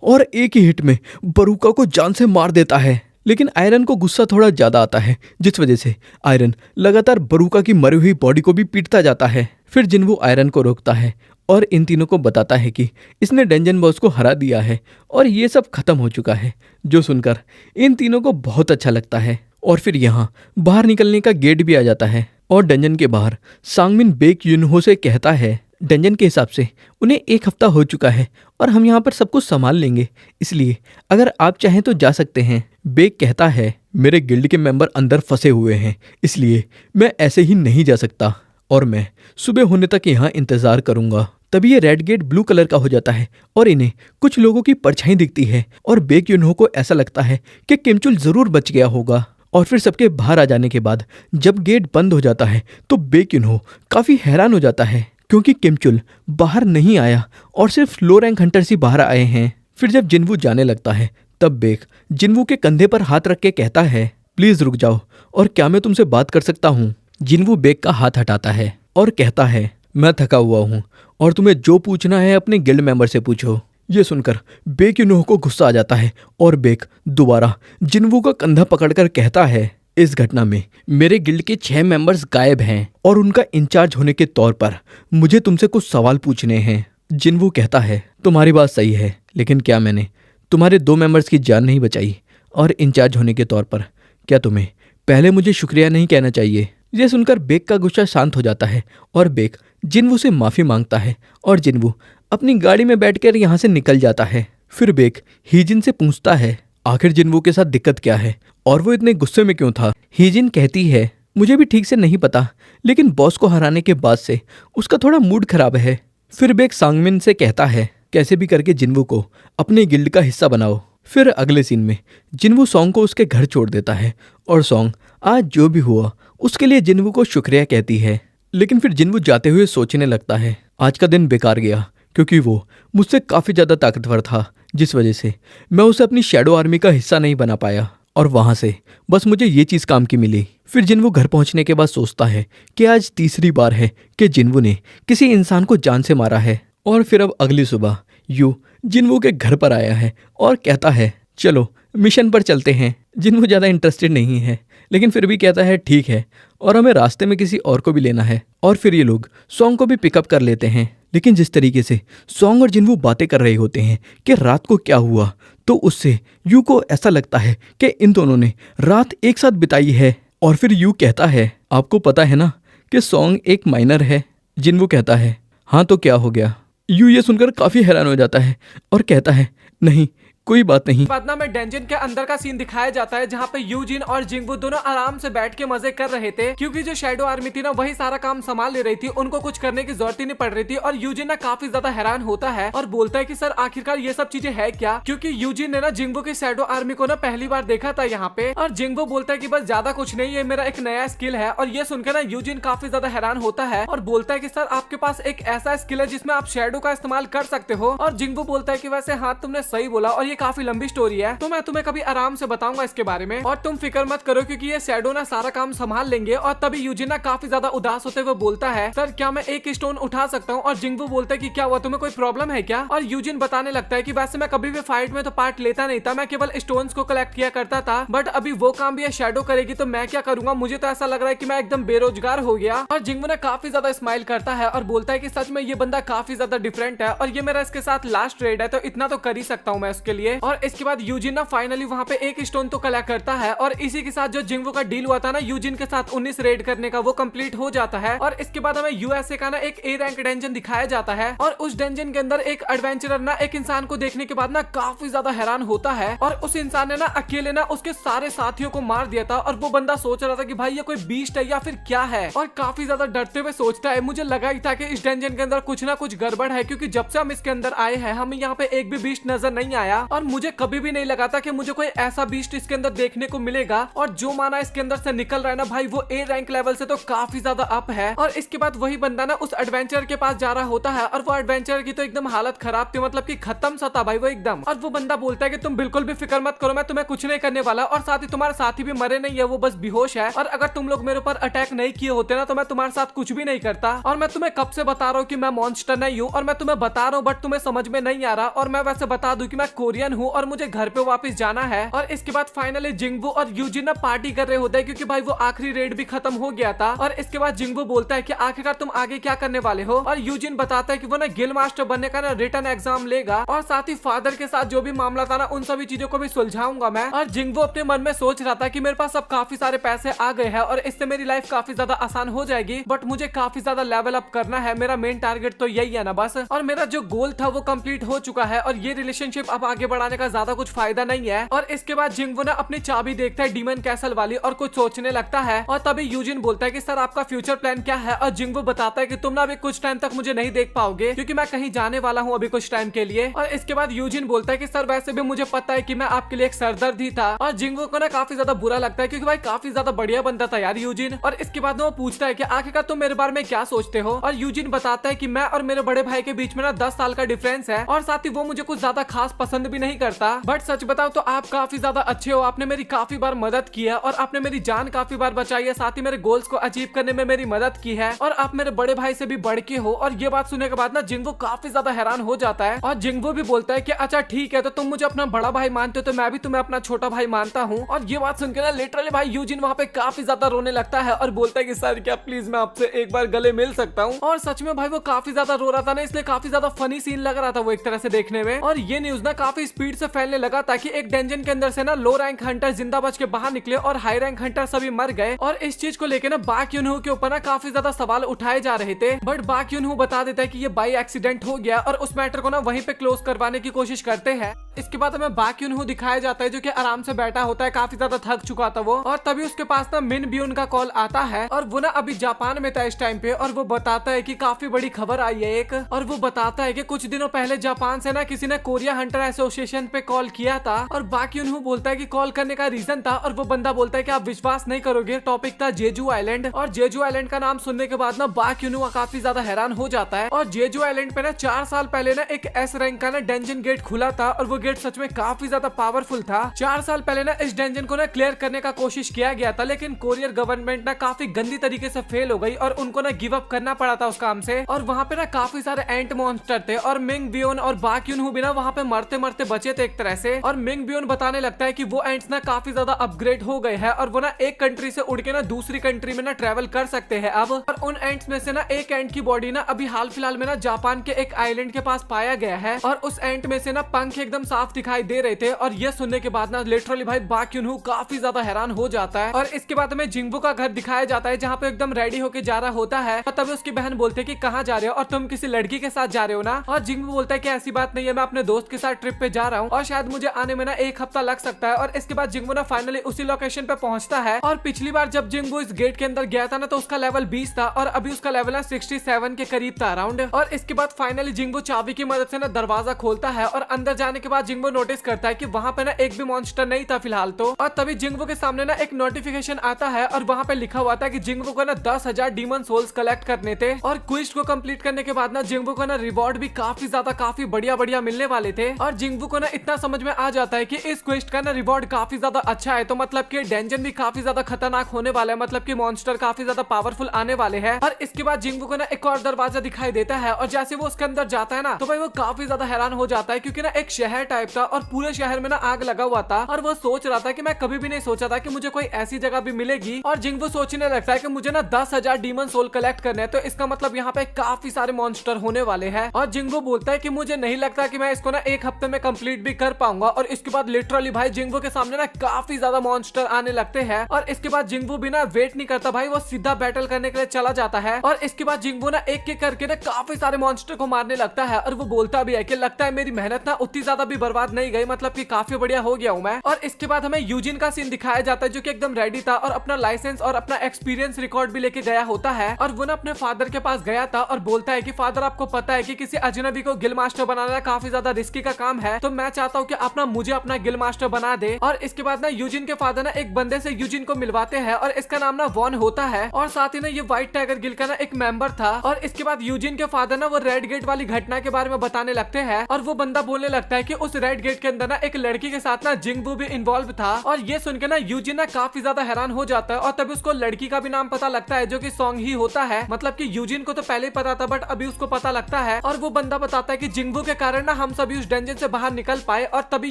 और एक ही हिट में बरूका को जान से मार देता है। लेकिन आयरन को गुस्सा थोड़ा ज्यादा आता है, जिस वजह से आयरन लगातार बरूका की मरी हुई बॉडी को भी पीटता जाता है। फिर जिन्वू आयरन को रोकता है और इन तीनों को बताता है कि इसने डंजन बॉस को हरा दिया है और ये सब खत्म हो चुका है, जो सुनकर इन तीनों को बहुत अच्छा लगता है। और फिर यहाँ बाहर निकलने का गेट भी आ जाता है और डंजन के बाहर सांगमिन बेक युनहो से कहता है, डंजन के हिसाब से उन्हें 1 हफ्ता हो चुका है और हम यहाँ पर सब कुछ संभाल लेंगे, इसलिए अगर आप चाहें तो जा सकते हैं। बेक कहता है, मेरे गिल्ड के मेंबर अंदर फंसे हुए हैं, इसलिए मैं ऐसे ही नहीं जा सकता और मैं सुबह होने तक यहाँ इंतजार करूंगा। तभी ये रेड गेट ब्लू कलर का हो जाता है और इन्हें कुछ लोगों की परछाई दिखती है और बेक युनहो को ऐसा लगता है कि किमचुल जरूर बच गया होगा। और फिर सबके बाहर आ जाने के बाद जब गेट बंद हो जाता है तो बेक युनहो काफी हैरान हो जाता है, क्योंकि किमचुल बाहर नहीं आया और सिर्फ लो रैंक हंटर्स ही बाहर आए हैं। फिर जब जिन्वू जाने लगता है तब बेक जिन्वू के कंधे पर हाथ रख के कहता है, प्लीज रुक जाओ और क्या मैं तुमसे बात कर सकता हूँ। जिन्वू बेक का हाथ हटाता है और कहता है, मैं थका हुआ हूँ और तुम्हें जो पूछना है अपने गिल्ड मेंबर से पूछो। ये सुनकर बेक युनहो को गुस्सा आ जाता है और बेक दोबारा जिन्वू का कंधा पकड़कर कहता है, इस घटना में मेरे गिल्ड के 6 मेंबर्स गायब हैं और उनका इंचार्ज होने के तौर पर मुझे तुमसे कुछ सवाल पूछने हैं। जिन्वू कहता है, तुम्हारी बात सही है, लेकिन क्या मैंने तुम्हारे 2 मेंबर्स की जान नहीं बचाई? और इंचार्ज होने के तौर पर क्या तुम्हें पहले मुझे शुक्रिया नहीं कहना चाहिए? यह सुनकर बेक का गुस्सा शांत हो जाता है और बेक जिन्वू से माफी मांगता है और जिन्वू अपनी गाड़ी में बैठकर यहाँ से निकल जाता है। फिर बेक हीजिन से पूछता है, आखिर जिन्वू के साथ दिक्कत क्या है और वो इतने गुस्से में क्यों था? हीजिन कहती है, मुझे भी ठीक से नहीं पता, लेकिन बॉस को हराने के बाद से उसका थोड़ा मूड खराब है। फिर बेक सांगमिन से कहता है, कैसे भी करके जिन्वू को अपने गिल्ड का हिस्सा बनाओ। फिर अगले सीन में जिन्वू सॉन्ग को उसके घर छोड़ देता है और सॉन्ग आज जो भी हुआ उसके लिए जिन्वू को शुक्रिया कहती है। लेकिन फिर जिन्वू जाते हुए सोचने लगता है, आज का दिन बेकार गया, क्योंकि वो मुझसे काफी ज्यादा ताकतवर था, जिस वजह से मैं उसे अपनी शैडो आर्मी का हिस्सा नहीं बना पाया और वहां से बस मुझे ये चीज काम की मिली। फिर जिन्वू घर पहुंचने के बाद सोचता है कि आज तीसरी बार है कि जिन्वू ने किसी इंसान को जान से मारा है। और फिर अब अगली सुबह यू जिन्वू के घर पर आया है और कहता है, चलो मिशन पर चलते हैं। जिन्वू ज्यादा इंटरेस्टेड नहीं है, लेकिन फिर भी कहता है ठीक है, और हमें रास्ते में किसी और को भी लेना है। और फिर ये लोग सॉन्ग को भी पिकअप कर लेते हैं। लेकिन जिस तरीके से सॉन्ग और जिन्वू बातें कर रहे होते हैं कि रात को क्या हुआ, तो उससे यू को ऐसा लगता है कि इन दोनों ने रात एक साथ बिताई है। और फिर यू कहता है, आपको पता है ना कि सॉन्ग एक माइनर है? जिन्वू कहता है, हाँ तो क्या हो गया? यू ये सुनकर काफी हैरान हो जाता है और कहता है, नहीं कोई बात नहीं। बदना में डंजन के अंदर का सीन दिखाया जाता है, जहाँ पे यूजिन और जिंगवू दोनों आराम से बैठ के मजे कर रहे थे, क्योंकि जो शैडो आर्मी थी ना वही सारा काम संभाल ले रही थी, उनको कुछ करने की जरूरत ही नहीं पड़ रही थी। और यूजिन ना काफी ज्यादा हैरान होता है और बोलता है कि सर आखिरकार ये सब चीजें है क्या, क्योंकि यूजिन ने ना जिंगवू की शैडो आर्मी को ना पहली बार देखा था यहाँ पे। और जिंगवू बोलता है कि बस ज्यादा कुछ नहीं, ये मेरा एक नया स्किल है। और ये सुनकर ना यूजिन काफी ज्यादा हैरान होता है और बोलता है कि सर आपके पास एक ऐसा स्किल है जिसमें आप शैडो का इस्तेमाल कर सकते हो। और जिंगवू बोलता है कि वैसे हाँ तुमने सही बोला और ये काफी लंबी स्टोरी है, तो मैं तुम्हें कभी आराम से बताऊंगा इसके बारे में, और तुम फिक्र मत करो क्योंकि ये शैडो ना सारा काम संभाल लेंगे। और तभी यूजिन ना काफी ज्यादा उदास होते हुए बोलता है, सर क्या मैं एक स्टोन उठा सकता हूँ? और जिंगवू बोलता है कि क्या हुआ, तुम्हें कोई प्रॉब्लम है क्या? और यूजिन बताने लगता है कि वैसे मैं कभी भी फाइट में तो पार्ट लेता नहीं था, मैं केवल स्टोन्स को कलेक्ट किया करता था, बट अभी वो काम भी शैडो करेगी तो मैं क्या करूंगा? मुझे तो ऐसा लग रहा है कि मैं एकदम बेरोजगार हो गया। और जिंगवू ने काफी ज्यादा स्माइल करता है और बोलता है कि सच में ये बंदा काफी ज्यादा डिफरेंट है और ये मेरा इसके साथ लास्ट रेड है, तो इतना तो कर ही सकता हूँ मैं उसके लिए। और इसके बाद यूजिन ना फाइनली वहाँ पे एक स्टोन तो कलेक्ट करता है और इसी के साथ जो जिंगवू का डील हुआ था ना यूजिन के साथ 19 रेड करने का, वो कंप्लीट हो जाता है। और इसके बाद हमें यूएसए का ना एक ए रैंक डंजन दिखाया जाता है और उस डंजन के अंदर एक एडवेंचरर ना एक इंसान को देखने के बाद ना काफी ज्यादा हैरान होता है और उस इंसान ने ना अकेले ना उसके सारे साथियों को मार दिया था। और वो बंदा सोच रहा था कि भाई ये कोई बीस्ट है या फिर क्या है, और काफी ज्यादा डरते हुए सोचता है, मुझे लगा ही था कि इस डंजन के अंदर कुछ ना कुछ गड़बड़ है, क्योंकि जब से हम इसके अंदर आए हैं हमें यहाँ पे एक भी बीस्ट नजर नहीं आया। और मुझे कभी भी नहीं लगा था कि मुझे कोई ऐसा बीस्ट इसके अंदर देखने को मिलेगा। और जो माना इसके अंदर से निकल रहा है ना भाई, वो ए रैंक लेवल से तो काफी ज्यादा अप है। और इसके बाद वही बंदा ना उस एडवेंचर के पास जा रहा होता है और वो एडवेंचर की तो एकदम हालत खराब थी, मतलब कि खत्म सा था भाई वो एकदम। और वो बंदा बोलता है कि तुम बिल्कुल भी फिक्र मत करो, मैं तुम्हें कुछ नहीं करने वाला, और साथ ही तुम्हारा साथी भी मरे नहीं है, वो बस बेहोश है। और अगर तुम लोग मेरे ऊपर अटैक नहीं किए होते ना तो मैं तुम्हारे साथ कुछ भी नहीं करता। और मैं तुम्हें कब से बता रहा हूँ कि मैं मॉन्स्टर नहीं हूँ, और मैं तुम्हें बता रहा हूँ बट तुम्हें समझ में नहीं आ रहा। और मैं वैसे बता दूं कि मैं कोरियन हूँ और मुझे घर पे वापस जाना है। और इसके बाद फाइनली जिंगबू और यूजिन ना पार्टी कर रहे होते हैं क्योंकि भाई वो आखिरी रेड भी खत्म हो गया था। और इसके बाद जिंगबू बोलता है कि आखिरकार तुम आगे क्या करने वाले हो। और यूजिन बताता है कि वो ना गिल मास्टर बनने का ना रिटर्न एग्जाम लेगा, और साथ ही फादर के साथ जो भी मामला था ना उन सभी चीजों को भी सुलझाऊंगा मैं। और जिंगबू अपने मन में सोच रहा था कि मेरे पास अब काफी सारे पैसे आ गए हैं और इससे मेरी लाइफ काफी ज्यादा आसान हो जाएगी, बट मुझे काफी ज्यादा लेवल अप करना है। मेरा मेन टारगेट तो यही है ना बस। और मेरा जो गोल था वो कंप्लीट हो चुका है और ये रिलेशनशिप अब आगे बढ़ाने का ज्यादा कुछ फायदा नहीं है। और इसके बाद जिंगबू ना अपनी चाबी देखता है डीमन कैसल वाली और कुछ सोचने लगता है। और तभी यूजिन बोलता है कि सर आपका फ्यूचर प्लान क्या है। और जिंगबू बताता है कि तुम ना अभी कुछ टाइम तक मुझे नहीं देख पाओगे क्योंकि मैं कहीं जाने वाला हूँ अभी कुछ टाइम के लिए। और इसके बाद यूजिन बोलता है कि सर वैसे भी मुझे पता है कि मैं आपके लिए एक सरदर्द ही था। और जिंगबू को ना काफी ज्यादा बुरा लगता है क्योंकि भाई काफी ज्यादा बढ़िया बंदा था यार यूजिन। और इसके बाद वो पूछता है कि आखिरकार तुम मेरे बारे में क्या सोचते हो। और यूजिन बताता है कि मैं और मेरे बड़े भाई के बीच में ना 10 साल का डिफरेंस है और साथ ही वो मुझे कुछ ज्यादा खास पसंद भी नहीं करता। बट सच बताओ तो आप काफी ज्यादा अच्छे हो, आपने मेरी काफी बार मदद की है और आपने मेरी जान काफी बार बचाई है, साथ ही मेरे गोल्स को अचीव करने में मेरी मदद की है और आप मेरे बड़े भाई से भी बढ़ के हो। और ये बात सुनने के बाद ना जिंगबू काफी ज्यादा हैरान हो जाता है। और जिंगबू भी बोलता है कि अच्छा ठीक है, तो तुम मुझे अपना बड़ा भाई मानते हो तो मैं भी तुम्हें अपना छोटा भाई मानता हूँ। और ये बात सुनकर ना लिटरली भाई यूजिन वहाँ पे काफी ज्यादा रोने लगता है और बोलता है कि सर क्या प्लीज मैं आपसे एक बार गले मिल सकता हूँ। और सच में भाई वो काफी ज्यादा रो रहा था ना, इसलिए काफी ज्यादा फनी सीन लग रहा था वो एक तरह से देखने में। और ये न्यूज ना काफी स्पीड से फैलने लगा ताकि एक डेंजन के अंदर से ना लो रैंक हंटर जिंदा बच के बाहर निकले और हाई रैंक हंटर सभी मर गए। और इस चीज को लेकर ना बाक यूनहू के ऊपर ना काफी ज्यादा सवाल उठाए जा रहे थे, बट बाक यूनहू बता देता है कि ये बाई एक्सीडेंट हो गया और उस मैटर को ना वहीं पे क्लोज करवाने की कोशिश करते हैं। इसके बाद हमें बाक यूनहू दिखाया जाता है जो कि आराम से बैठा होता है, काफी ज्यादा थक चुका था वो। और तभी उसके पास ना मिन ब्यून का कॉल आता है और वो ना अभी जापान में था इस टाइम पे। और वो बताता है कि काफी बड़ी खबर आई है एक, और वो बताता है कि कुछ दिनों पहले जापान से ना किसी ने कोरिया हंटर एसोसिएशन पे कॉल किया था। और बाक यूनहू बोलता है कि कॉल करने का रीजन था, और वो बंदा बोलता है कि आप विश्वास नहीं करोगे, टॉपिक था जेजू आइलैंड। और जेजू आइलैंड का नाम सुनने के बाद ना बाक यूनहू काफी ज्यादा हैरान हो जाता है। और जेजू आइलैंड पे ना 4 साल पहले ना एक एस रैंक का ना डेंजन गेट खुला था और वो गेट सच में काफी ज्यादा पावरफुल था। 4 साल पहले ना इस डेंजन को ना क्लियर करने का कोशिश किया गया था, लेकिन कोरियर गवर्नमेंट ना काफी गंदी तरीके से फेल हो गई और उनको ना गिव अप करना पड़ा था उस काम से। और वहाँ पे ना काफी सारे एंट मॉन्स्टर थे और मिंग बियोन और बाक यूनहू भी ना वहाँ पे मरते मरते बचे थे एक तरह से। और मिंग बियोन बताने लगता है कि वो एंट्स ना काफी ज्यादा अपग्रेड हो गए हैं और वो ना एक कंट्री से उड़ के ना दूसरी कंट्री में ना ट्रेवल कर सकते हैं अब। और उन एंट्स में से ना एक एंट की बॉडी ना अभी हाल फिलहाल में ना जापान के एक आइलैंड के पास पाया गया है और उस एंट में से ना पंख एकदम साफ दिखाई दे रहे थे। और ये सुनने के बाद ना लिटरली भाई बाक यूनहू काफी ज्यादा हैरान हो जाता है। और इसके बाद हमें जिंगबू का घर दिखाया जाता है जहाँ पे एकदम रेडी होके जा रहा होता है। और तभी उसकी बहन बोलते है कि कहाँ जा रहे हो और तुम किसी लड़की के साथ जा रहे हो ना। और जिंगबू बोलता है कि ऐसी बात नहीं है, मैं अपने दोस्त के साथ ट्रिप पे जा रहा हूँ और शायद मुझे आने में ना 1 हफ्ता लग सकता है। और इसके बाद जिंगबू ना फाइनली उसी लोकेशन पे पहुंचता है। और पिछली बार जब जिंगबू इस गेट के अंदर गया था ना तो उसका लेवल 20 था और अभी उसका लेवल है 67 के करीब था अराउंड। और इसके बाद फाइनली जिंगबू चाबी की मदद से ना दरवाजा खोलता है और अंदर जाने के बाद जिंगबू नोटिस करता है कि वहाँ पे ना एक भी मॉन्स्टर नहीं था फिलहाल तो। और तभी जिंगबू के सामने ना एक नोटिफिकेशन आता है और वहाँ पे लिखा हुआ था कि जिंगबू को ना 10,000 डीमन सोल्स कलेक्ट करने थे। और क्विस्ट को कंप्लीट करने के बाद ना जिंगबू को ना रिवॉर्ड भी काफी ज्यादा काफी बढ़िया मिलने वाले थे। और जिंगबू को ना इतना समझ में आ जाता है कि इस क्वेस्ट का ना रिवॉर्ड काफी ज्यादा अच्छा है, तो मतलब कि डेंजन भी काफी ज्यादा खतरनाक होने वाला है, मतलब कि मॉन्स्टर काफी ज्यादा पावरफुल आने वाले हैं। और इसके बाद जिंगबू को ना एक और दरवाजा दिखाई देता है और जैसे वो उसके अंदर जाता है ना तो भाई वो काफी ज्यादा हैरान हो जाता है क्योंकि ना एक शहर टाइप था और पूरे शहर में ना आग लगा हुआ था। और वो सोच रहा था कि मैं कभी भी नहीं सोचा था कि मुझे कोई ऐसी जगह भी मिलेगी। और जिंगबू सोचने लगता है कि मुझे ना 10,000 डीमन सोल कलेक्ट करने हैं, तो इसका मतलब यहाँ पे काफी सारे मॉन्स्टर होने वाले हैं। और जिंगबू बोलता है कि मुझे नहीं लगता कि मैं इसको ना 1 हफ्ते में कंप्लीट भी कर पाऊंगा। और इसके बाद लिटरली भाई जिंगबू के सामने ना काफी ज्यादा मॉन्स्टर आने लगते हैं। और इसके बाद जिंगबू भी ना वेट नहीं करता भाई, वो सीधा बैटल करने के लिए चला जाता है। और इसके बाद जिंगबू ना एक एक करके ना काफी सारे मॉन्स्टर को मारने लगता है और वो बोलता भी है कि लगता है मेरी मेहनत ना उतनी ज्यादा भी बर्बाद नहीं गई, मतलब कि काफी बढ़िया हो गया हूँ मैं। और इसके बाद हमें यूजिन का सीन दिखाया जाता है जो कि एकदम रेडी था और अपना लाइसेंस और अपना एक्सपीरियंस रिकॉर्ड भी लेके गया होता है। और वो ना अपने फादर के पास गया था और बोलता है कि फादर, आपको पता है कि किसी अजनबी को गिल मास्टर बनाना काफी ज्यादा रिस्की का काम है, तो मैं चाहता हूँ कि आप ना मुझे अपना गिल मास्टर बना दे। और इसके बाद ना यूजिन के फादर ना एक बंदे से यूजिन को मिलवाते हैं और इसका नाम ना वॉन होता है और साथ ही ना ये व्हाइट टाइगर गिल का ना एक मेंबर था। और इसके बाद यूजिन के फादर ना वो रेड गेट वाली घटना के बारे में बताने लगते हैं और वो बंदा बोलने लगता है कि उस रेड गेट के अंदर ना एक लड़की के साथ ना जिंगबू भी इन्वॉल्व था। और ये सुन के ना यूजिन ना काफी ज्यादा हैरान हो जाता है और तभी उसको लड़की का भी नाम पता लगता है जो कि सॉन्ग ही होता है। मतलब कि यूजिन को तो पहले ही पता था बट अभी उसको पता लगता है और वो बंदा बताता है कि जिंगबू के कारण ना हम सभी उस डंजन से बाहर निकल पाए। और तभी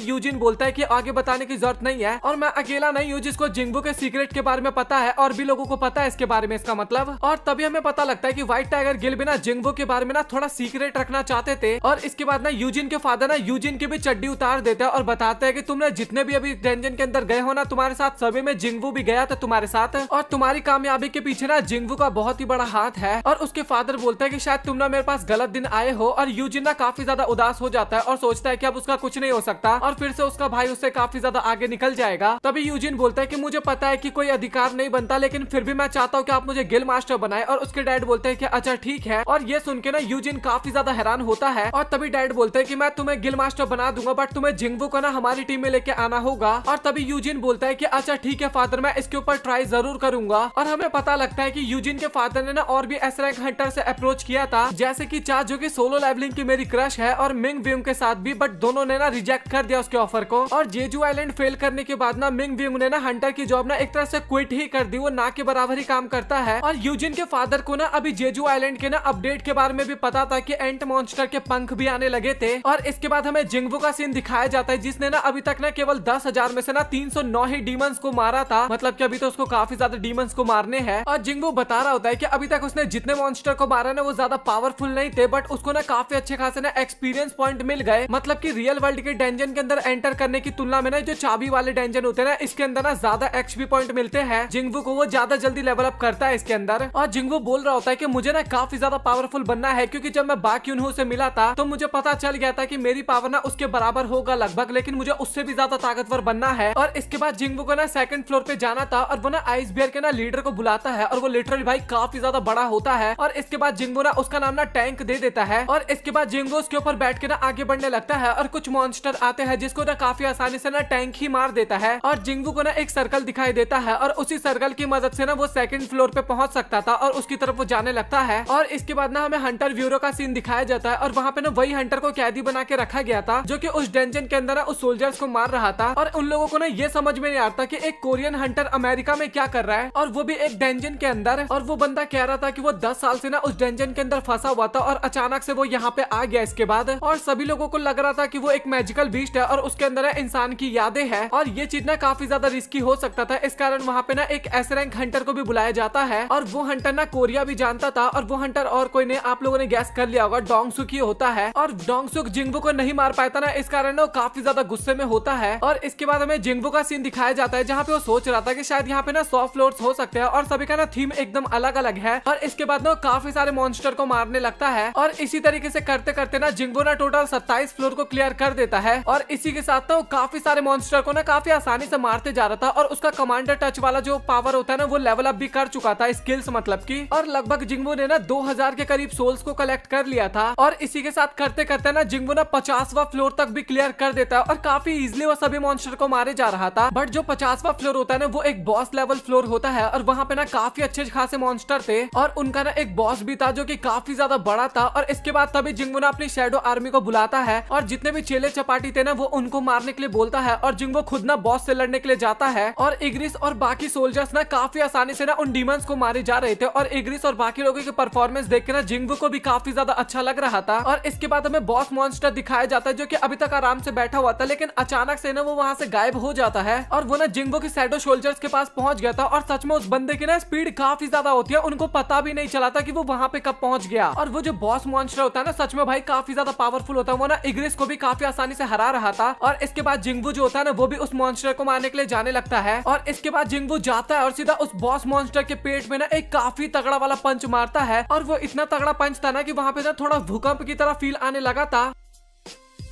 यूजिन बोलता है कि आगे बताने की जरूरत नहीं है और मैं अकेला नहीं हूँ जिसको जिंगबू के सीक्रेट के बारे में पता है और भी लोगों को पता है इसके बारे में, इसका मतलब। और तभी हमें पता लगता है कि व्हाइट टाइगर गिल भी ना जिंगबू के बारे में ना थोड़ा सीक्रेट रखना चाहते थे। और इसके बाद ना यूजिन के फादर ना यूजिन की भी चड्डी उतार देते हैं और बताते हैं कि तुमने जितने भी अभी डंजन के अंदर गए हो ना, तुम्हारे साथ सभी में जिंगबू भी गया था तुम्हारे साथ और तुम्हारी कामयाबी के पीछे ना जिंगबू का बहुत ही बड़ा हाथ है। और उसके फादर बोलता है कि शायद तुम ना मेरे पास गलत दिन आए हो। और यूजिन ना काफी ज्यादा उदास हो जाता है और सोचता है कि अब उसका कुछ नहीं हो सकता और फिर से उसका भाई उससे काफी ज्यादा आगे निकल जाएगा। तभी यूजिन बोलता है कि मुझे पता है कि कोई अधिकार नहीं बनता, लेकिन फिर भी मैं चाहता हूँ कि आप मुझे गिल मास्टर बनाए। और उसके डैड बोलते हैं कि अच्छा ठीक है। और ये सुन के ना यूजिन काफी ज्यादा हैरान होता है और तभी डैड बोलते हैं कि मैं तुम्हें गिल मास्टर बना दूंगा बट तुम्हें जिंगबू को ना हमारी टीम में लेके आना होगा। और तभी यूजिन बोलता है कि अच्छा ठीक है फादर, मैं इसके ऊपर ट्राई जरूर करूंगा। और हमें पता लगता है कि यूजिन के फादर ने ना और भी एस रैंक हंटर से अप्रोच किया था, जैसे कि चा जो कि सोलो लेवलिंग की मेरी क्रश है और मिंग व्यूंग के साथ भी, बट दोनों ने ना रिजेक्ट कर दिया उसके ऑफर को। और जेजू आइलैंड फेल करने के बाद ना मिंग व्यूंग ने ना हंटर की जॉब ना एक तरह से क्विट ही कर दी, वो ना के बराबर ही काम करता है। और यूजिन के फादर को ना अभी जेजू आइलैंड के ना अपडेट के बारे में भी पता था कि एंट मॉन्स्टर के पंख भी आने लगे थे। और इसके बाद हमें जिंगबू का सीन दिखाया जाता है जिसने ना अभी तक ना केवल 10,000 में से ना 309 ही डीमंस को मारा था, मतलब कि अभी तो उसको काफी ज्यादा डीमंस को मारने हैं। और जिंगबू बता रहा होता है कि अभी तक उसने जितने मॉन्स्टर को मारा ना वो ज्यादा पावरफुल नहीं थे, बट उसको ना काफी अच्छे खासे ना एक्सपीरियंस पॉइंट मिल गए। मतलब कि रियल वर्ल्ड के डंजन के अंदर एंटर करने की तुलना में ना जो चाबी वाले डंजन होते हैं ना, इसके अंदर ना ज्यादा एक्सपी पॉइंट मिलते हैं। जिंगबू को वो ज्यादा जल्दी लेवल अप करता है इसके अंदर। और जिंगबू बोल रहा होता है कि मुझे ना काफी ज्यादा पावरफुल बनना है, क्योंकि जब मैं बाक्यूनहो से मिला था तो मुझे पता चल गया था कि मेरी पावर ना उसके बराबर होगा लगभग, लेकिन मुझे उससे भी ज्यादा ताकतवर बनना है। और इसके बाद जिंगबू को ना सेकंड फ्लोर पे जाना था और वो ना आइस बियर के ना लीडर को बुलाता है और वो लिटरली भाई काफी ज्यादा बड़ा होता है। और इसके बाद जिंगबू ना उसका नाम ना टैंक दे देता है और इसके बाद जिंगबू उसके ऊपर बैठ के ना आगे बढ़ने लगता है और कुछ मॉन्स्टर आते हैं जिसको ना काफी आसानी से ना टैंक ही मार देता है। और जिंगबू को ना एक सर्कल दिखाई देता है और उसी सर्कल की मदद से ना वो सेकंड फ्लोर पे पहुंच सकता था और उसकी तरफ वो जाने लगता है। और इसके बाद ना हमें हंटर ब्यूरो का सीन दिखाया जाता है और वहाँ पे ना वही हंटर को कैदी बना के रखा गया था जो कि उस डंजन के अंदर उस सोल्जर्स को मार रहा था। और उन लोगों को ना ये समझ में नहीं आता कि एक कोरियन हंटर अमेरिका में क्या कर रहा है और वो भी एक डंजन के अंदर। और वो बंदा कह रहा था कि वो 10 साल से ना उस डंजन के अंदर फंसा हुआ था और अचानक से वो यहाँ पे आ गया इसके बाद। और सभी लोगों को लग रहा था कि वो एक मैजिकल बीस्ट है और उसके अंदर इंसान की यादें हैं और ये चीज ना काफी ज्यादा रिस्की हो सकता था। इस कारण वहाँ पे ना एक एस रैंक हंटर को भी बुलाया जाता है और वो हंटर ना कोरिया भी जानता था। और वो हंटर और कोई नहीं, आप लोगों ने गैस कर लिया होगा, डोंगसुक ही होता है। और डोंगसुक जिंगबू को नहीं मार पाता ना, इस कारण ना वो काफी ज्यादा गुस्से में होता है। और इसके बाद हमें जिंगबू का सीन दिखाया जाता है जहाँ पे वो सोच रहा था कि शायद यहाँ पे ना 100 फ्लोर्स हो सकते हैं और सभी का ना थीम एकदम अलग अलग है। और इसके बाद ना काफी सारे मॉन्स्टर को मारने लगता है और इसी तरीके से करते करते ना जिंगबू ना टोटल 27 फ्लोर को क्लियर कर देता है। और इसी के साथ तो काफी सारे मॉन्स्टर को ना काफी आसानी से मारते जा रहा था और उसका कमांडर टच वाला जो पावर होता है ना वो लेवल अप भी कर चुका था, स्किल्स मतलब की। और लगभग जिंगबू ने ना 2000 के करीब सोल्स को कलेक्ट कर लिया था। और इसी के साथ करते करते ना जिंगबू ना 50वां फ्लोर तक भी क्लियर कर देता है और काफी इजीली वो सभी मॉन्स्टर को मारे जा रहा था। बट जो 50वां फ्लोर होता है ना वो एक बॉस लेवल फ्लोर होता है और वहाँ पे ना काफी अच्छे खासे मॉन्स्टर थे और उनका ना एक बॉस भी था जो कि काफी ज्यादा बड़ा था। और इसके बाद तभी जिंगबू ना अपनी शैडो आर्मी को बुलाता है और जितने भी चेले चपाटी थे ना वो उनको मारने के लिए बोलता है और जिंगबू खुद ना बॉस से लड़ने के लिए जाता है। और इग्रिस और बाकी सोल्जर्स ना काफी आसानी से ना उन डीमंस को मारे जा रहे थे और इग्रिस और बाकी लोगों की परफॉर्मेंस देख के ना जिंगबू को भी काफी ज्यादा अच्छा लग रहा था। और इसके बाद हमें बॉस मॉन्स्टर दिखाया जाता है जो कि अभी तक आराम से बैठा हुआ था, लेकिन अचानक से ना वो वहां से गायब हो जाता है और वो ना जिंगबू की शैडो सोल्जर्स के पास पहुंच गया था। और सच में उस बंदे की ना स्पीड काफी ज्यादा होती है, उनको पता भी नहीं चला था कि वो वहां पे कब पहुंच गया। और वो जो बॉस मॉन्स्टर होता है ना सच में भाई काफी ज्यादा पावरफुल होता है, वो ना इग्रिस को भी काफी आसानी से हरा रहा था। और इसके बाद जिंगबू जो होता है ना वो भी उस मॉन्स्टर को मारने के लिए जाने लगता है और इसके बाद जिंगबू जाता है और सीधा उस बॉस मॉन्स्टर के पेट में ना एक काफी तगड़ा वाला पंच मारता है। और वो इतना तगड़ा पंच था ना कि वहां पे ना थोड़ा भूकंप की तरह फील आने लगा था।